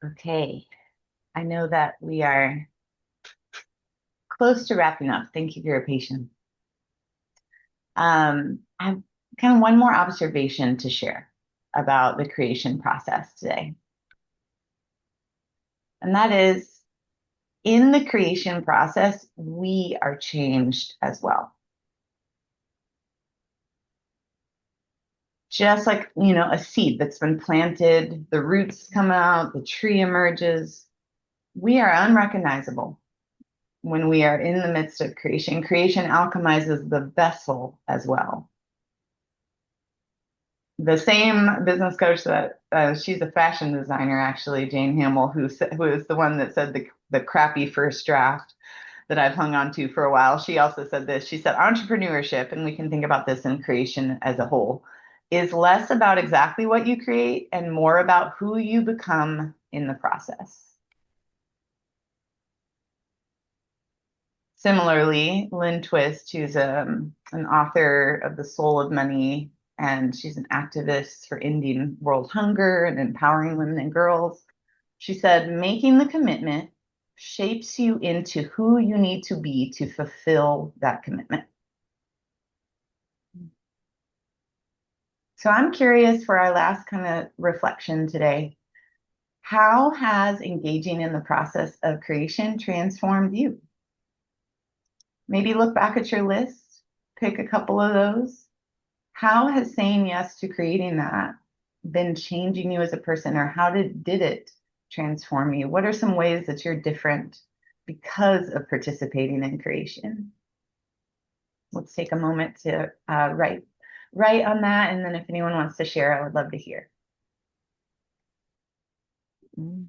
Okay, I know that we are close to wrapping up. Thank you for your patience. I have kind of one more observation to share about the creation process today. And that is, in the creation process, we are changed as well. Just like, a seed that's been planted, the roots come out, the tree emerges. We are unrecognizable when we are in the midst of creation. Creation alchemizes the vessel as well. The same business coach that she's a fashion designer, actually, Jane Hamill, who is the one that said the crappy first draft that I've hung on to for a while. She also said this. She said, entrepreneurship, and we can think about this in creation as a whole, is less about exactly what you create and more about who you become in the process. Similarly, Lynn Twist, who's an author of The Soul of Money, and she's an activist for ending world hunger and empowering women and girls. She said, making the commitment shapes you into who you need to be to fulfill that commitment. So I'm curious for our last kind of reflection today. How has engaging in the process of creation transformed you? Maybe look back at your list, pick a couple of those. How has saying yes to creating that been changing you as a person, or how did it transform you? What are some ways that you're different because of participating in creation? Let's take a moment to write on that, and then if anyone wants to share, I would love to hear. Mm.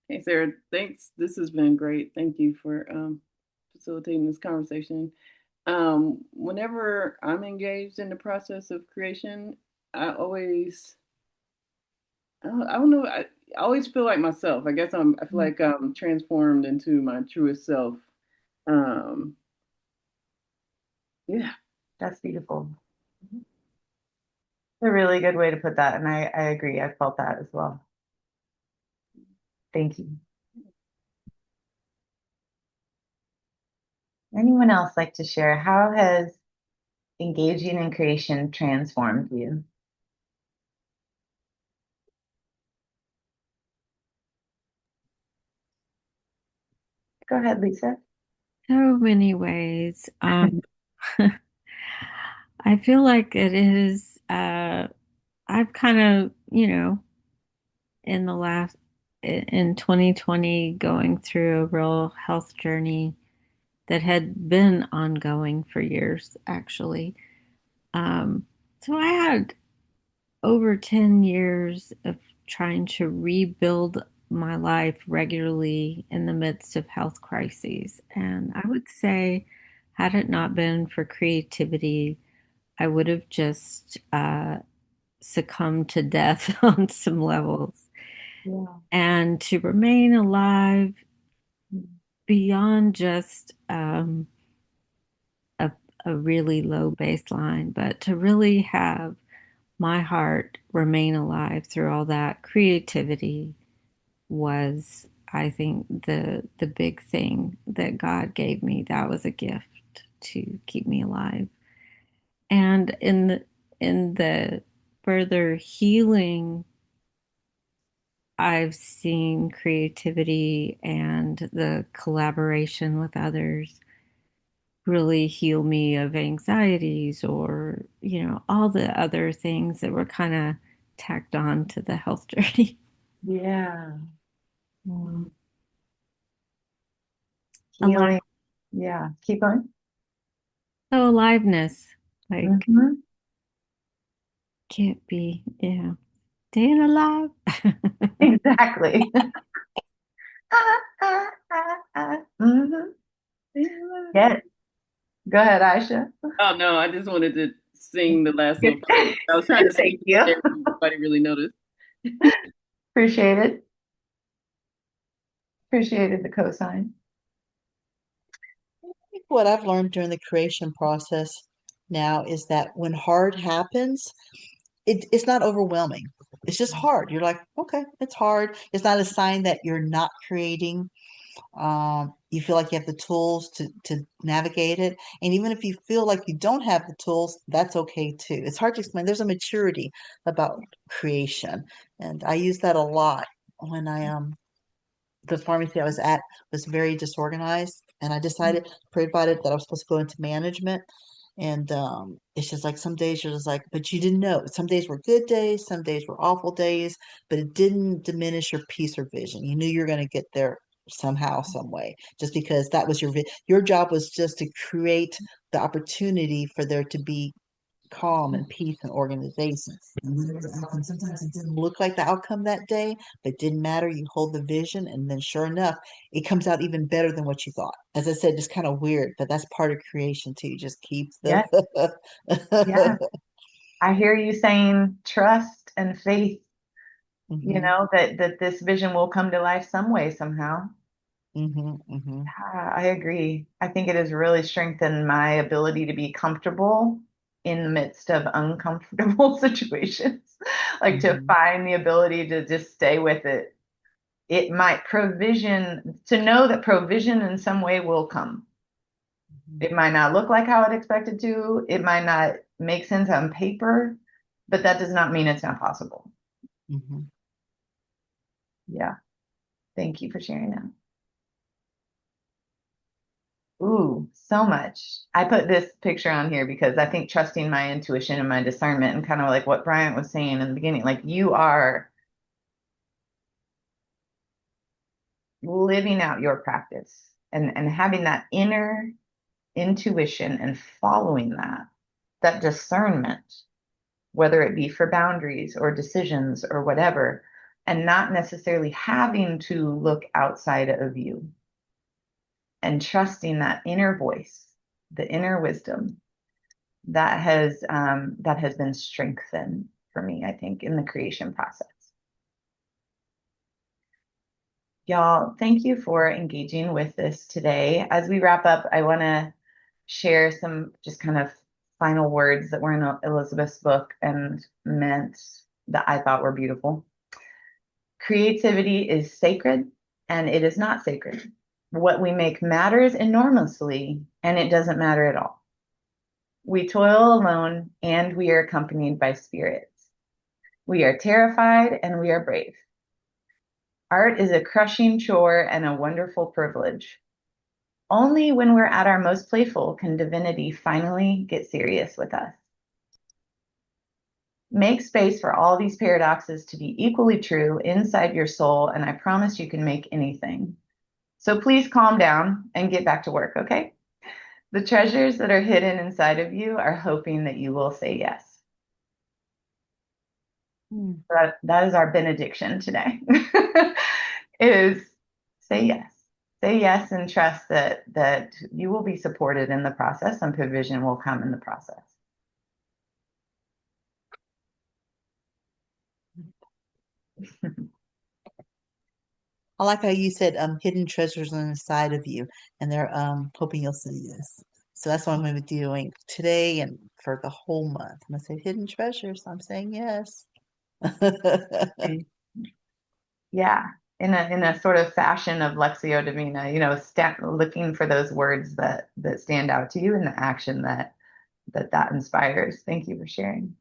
Hey Sarah, thanks. This has been great. Thank you for facilitating this conversation. Whenever I'm engaged in the process of creation, I always, I don't know, I always feel like myself. I feel like I'm transformed into my truest self. Um, yeah. That's beautiful. A really good way to put that, and I agree. I felt that as well. Thank you. Anyone else like to share? How has engaging in creation transformed you? Go ahead, Lisa. So many ways. I feel like it is, I've kind of, in the last, in 2020, going through a real health journey that had been ongoing for years, actually. Um, so I had over 10 years of trying to rebuild my life regularly in the midst of health crises. And I would say, had it not been for creativity, I would have just succumbed to death on some levels. Yeah. And to remain alive beyond just a, a really low baseline, but to really have my heart remain alive through all that creativity was, I think, the big thing that God gave me. That was a gift to keep me alive. And in the further healing, I've seen creativity and the collaboration with others really heal me of anxieties or, all the other things that were kind of tacked on to the health journey. Yeah. Mm. Alive. Healing. Yeah. Keep going. So aliveness, like, Mhm. can't be, yeah, staying alive. Exactly. Mhm. Yeah. Go ahead, Aisha. Oh no, I just wanted to sing the last little part. I was trying to Thank sneak it you. in there, nobody really noticed. Appreciate it. Appreciated the cosign. What I've learned during the creation process now is that when hard happens, it's not overwhelming. It's just hard. You're like, okay, it's hard. It's not a sign that you're not creating. You feel like you have the tools to navigate it. And even if you feel like you don't have the tools, that's okay too. It's hard to explain. There's a maturity about creation. And I use that a lot when the pharmacy I was at was very disorganized, and I decided, prayed about it, that I was supposed to go into management. And it's just like some days you're just like, but you didn't know. Some days were good days, some days were awful days, but it didn't diminish your peace or vision. You knew you were going to get there somehow, some way, just because that was your job was just to create the opportunity for there to be calm and peace and organization. And whatever the outcome, sometimes it didn't look like the outcome that day, but it didn't matter. You hold the vision, and then sure enough, it comes out even better than what you thought. As I said, it's kind of weird, but that's part of creation too. You just keep the Yes. Yeah. I hear you saying trust and faith, hmm that this vision will come to life some way, somehow. hmm Yeah, I agree. I think it has really strengthened my ability to be comfortable in the midst of uncomfortable situations. Like to hmm find the ability to just stay with it. It might provision, to know that provision in some way will come. It might not look like how I'd expected to. It might not make sense on paper, but that does not mean it's not possible. hmm Yeah. Thank you for sharing that. Ooh, so much. I put this picture on here because I think trusting my intuition and my discernment, and kind of like what Bryant was saying in the beginning, like you are living out your practice and having that inner intuition and following that discernment, whether it be for boundaries or decisions or whatever, and not necessarily having to look outside of you, and trusting that inner voice, the inner wisdom that has been strengthened for me, I think, in the creation process. Y'all, thank you for engaging with this today. As we wrap up, I want to share some just kind of final words that were in Elizabeth's book and meant that I thought were beautiful. Creativity is sacred and it is not sacred. What we make matters enormously, and it doesn't matter at all. We toil alone and we are accompanied by spirits. We are terrified and we are brave. Art is a crushing chore and a wonderful privilege. Only when we're at our most playful can divinity finally get serious with us. Make space for all these paradoxes to be equally true inside your soul, and I promise you can make anything. So please calm down and get back to work, okay? The treasures that are hidden inside of you are hoping that you will say yes. That is our benediction today. Is say yes. Say yes and trust that you will be supported in the process and provision will come in the process. I like how you said hidden treasures on the side of you, and they're hoping you'll say yes. So that's what I'm going to be doing today and for the whole month. I'm going to say hidden treasures. I'm saying yes. Yeah, in a sort of fashion of Lectio Divina, looking for those words that stand out to you and the action that inspires. Thank you for sharing.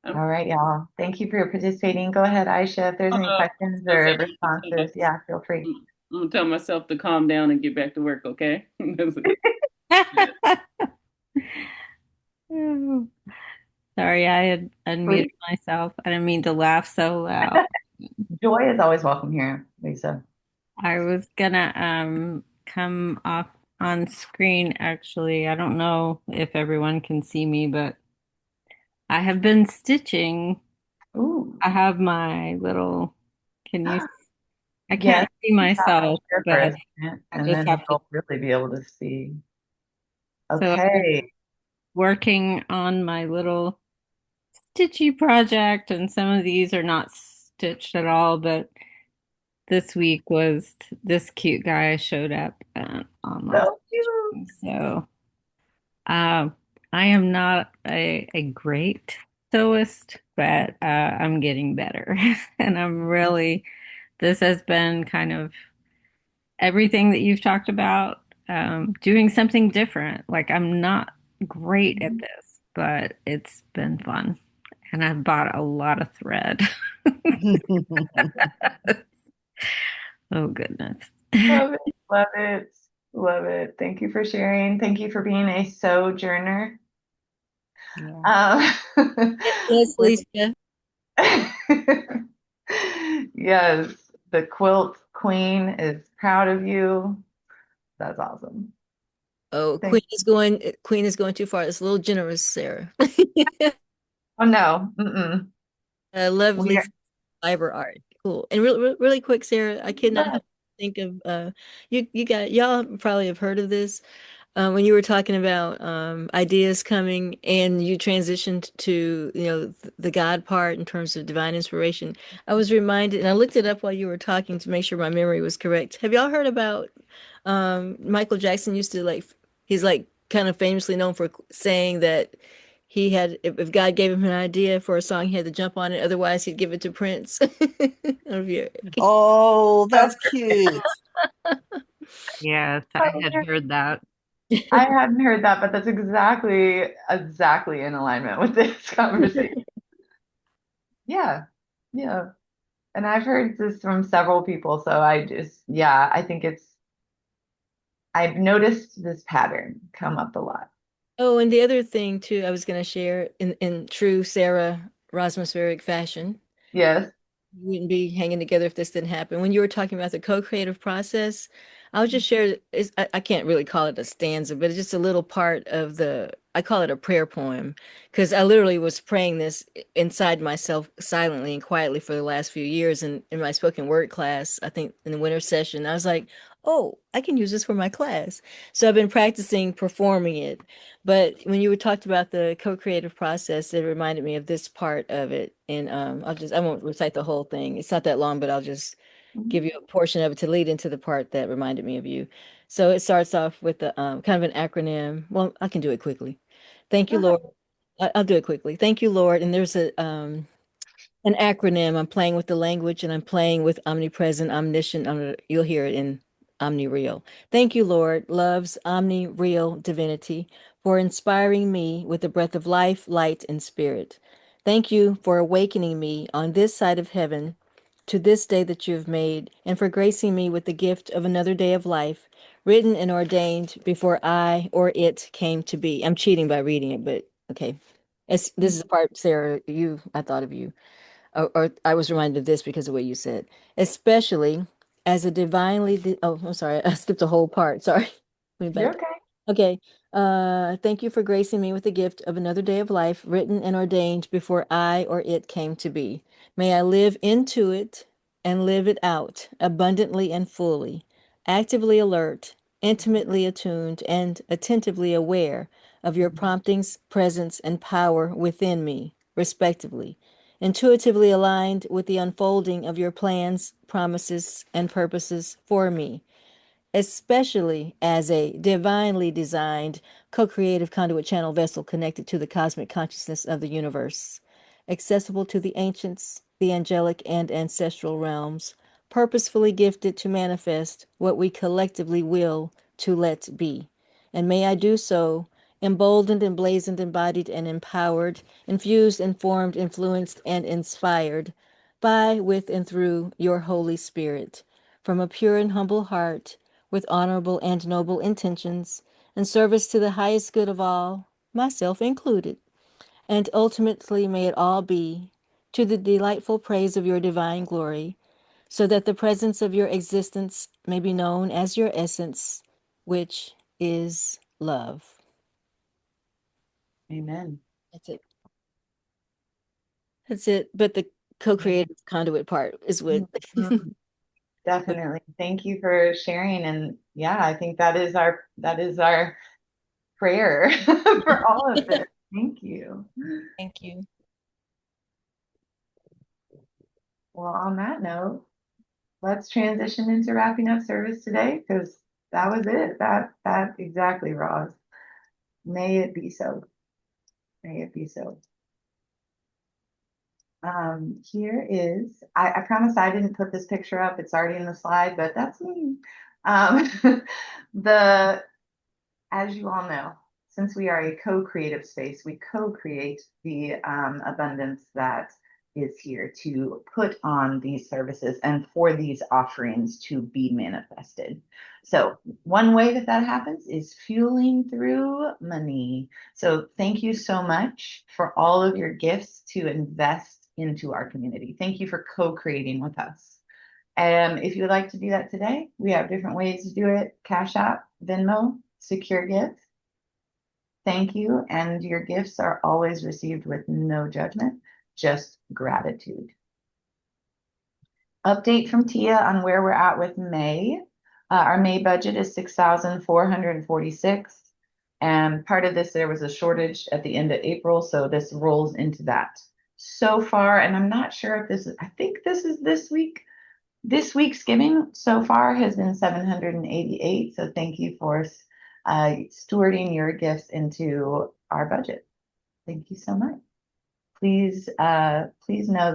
Um, All right, y'all. Thank you for participating. Go ahead, Aisha, if there's any questions I or said, responses. Yeah, feel free. I'm gonna tell myself to calm down and get back to work, okay? Oh, sorry, I had unmuted Please. myself. I didn't mean to laugh so loud. Joy is always welcome here, Lisa. I was gonna come off on screen actually. I don't know if everyone can see me, but I have been stitching. Ooh, I have my little, can you, I yes. can't see Stop and myself, share for but a second, I and just then have to. you'll really be able to see. So I've been Okay. working on my little stitchy project, and some of these are not stitched at all, but this week was this cute guy showed up on my So cute. So, um, I am not a great sewist, but I'm getting better. And this has been kind of everything that you've talked about, doing something different. Like, I'm not great at this, but it's been fun. And I've bought a lot of thread. Oh, goodness. Love it. Love it. Love it. Thank you for sharing. Thank you for being a sojourner. Yeah. Um, Yes, with Lisa. yes, the quilt queen is proud of you. That's awesome. Oh, Thank Queen is going too far. It's a little generous, Sarah. Oh no. Mm-mm. We Lovely fiber art. Cool. And really quick, Sarah, I cannot are, help but think of y'all probably have heard of this. When you were talking about ideas coming and you transitioned to, the God part in terms of divine inspiration, I was reminded, and I looked it up while you were talking to make sure my memory was correct. Have y'all heard about Michael Jackson used to he's like kind of famously known for saying that he had, if God gave him an idea for a song, he had to jump on it. Otherwise, he'd give it to Prince. I don't know if Oh, that's cute. Yes, I had heard that. I hadn't heard that, but that's exactly in alignment with this conversation. Yeah. Yeah. And I've heard this from several people, so yeah, I think I've noticed this pattern come up a lot. Oh, and the other thing too, I was going to share in true Sarah Rosmasveric fashion. Yes. We wouldn't be hanging together if this didn't happen. When you were talking about the co-creative process, I'll just share, I can't really call it a stanza, but it's just a little part of I call it a prayer poem, because I literally was praying this inside myself silently and quietly for the last few years. And in my spoken word class, I think in the winter session, I was like, oh, I can use this for my class. So I've been practicing performing it. But when you were talked about the co-creative process, it reminded me of this part of it. And I won't recite the whole thing. It's not that long, but I'll just Mhm. give you a portion of it to lead into the part that reminded me of you. So it starts off with the kind of an acronym. Well, I can do it quickly. Thank you, Go ahead. Lord. I'll do it quickly. Thank you, Lord. And there's an acronym. I'm playing with the language and I'm playing with omnipresent, omniscient. You'll hear it in omni-real. Thank you, Lord, love's omni-real divinity, for inspiring me with the breath of life, light, and spirit. Thank you for awakening me on this side of heaven to this day that you have made, and for gracing me with the gift of another day of life, written and ordained before I or it came to be. I'm cheating by reading it, but okay. This is the part, Sarah, I thought of you, or I was reminded of this because of what you said, especially as a oh, I'm sorry, I skipped a whole part. Sorry. Let me You're back. okay. Okay. Thank you for gracing me with the gift of another day of life, written and ordained before I or it came to be. May I live into it and live it out abundantly and fully, actively alert, intimately attuned, and attentively aware of your promptings, presence, and power within me, respectively, intuitively aligned with the unfolding of your plans, promises, and purposes for me, especially as a divinely designed co-creative conduit channel vessel connected to the cosmic consciousness of the universe, accessible to the ancients, the angelic, and ancestral realms, purposefully gifted to manifest what we collectively will to let be. And may I do so emboldened, emblazoned, embodied, and empowered, infused, informed, influenced, and inspired by, with, and through your Holy Spirit, from a pure and humble heart, with honorable and noble intentions, and service to the highest good of all, myself included. And ultimately, may it all be to the delightful praise of your divine glory, so that the presence of your existence may be known as your essence, which is love. Amen. That's it. That's it. But the co-creative conduit part is what. Mhm. Definitely. Thank you for sharing. And yeah, I think that is our prayer for all of this. Thank you. Thank you. Well, on that note, let's transition into wrapping up service today because That was it. That exactly, Roz. May it be so. May it be so. Here is, I promise I didn't put this picture up. It's already in the slide, but that's me. Um, the, as you all know, since we are a co-creative space, we co-create the abundance that is here to put on these services and for these offerings to be manifested. So one way that that happens is fueling through money. So thank you so much for all of your gifts to invest into our community. Thank you for co-creating with us. If you would like to do that today, we have different ways to do it. Cash App, Venmo, Secure Gift. Thank you, and your gifts are always received with no judgment, just gratitude. Update from Tia on where we're at with May. Our May budget is 6,446. And part of this, there was a shortage at the end of April, so this rolls into that. So far, and I'm not sure if this is, I think this is this week. This week's giving so far has been 788. So thank you for stewarding your gifts into our budget. Thank you so much. Please know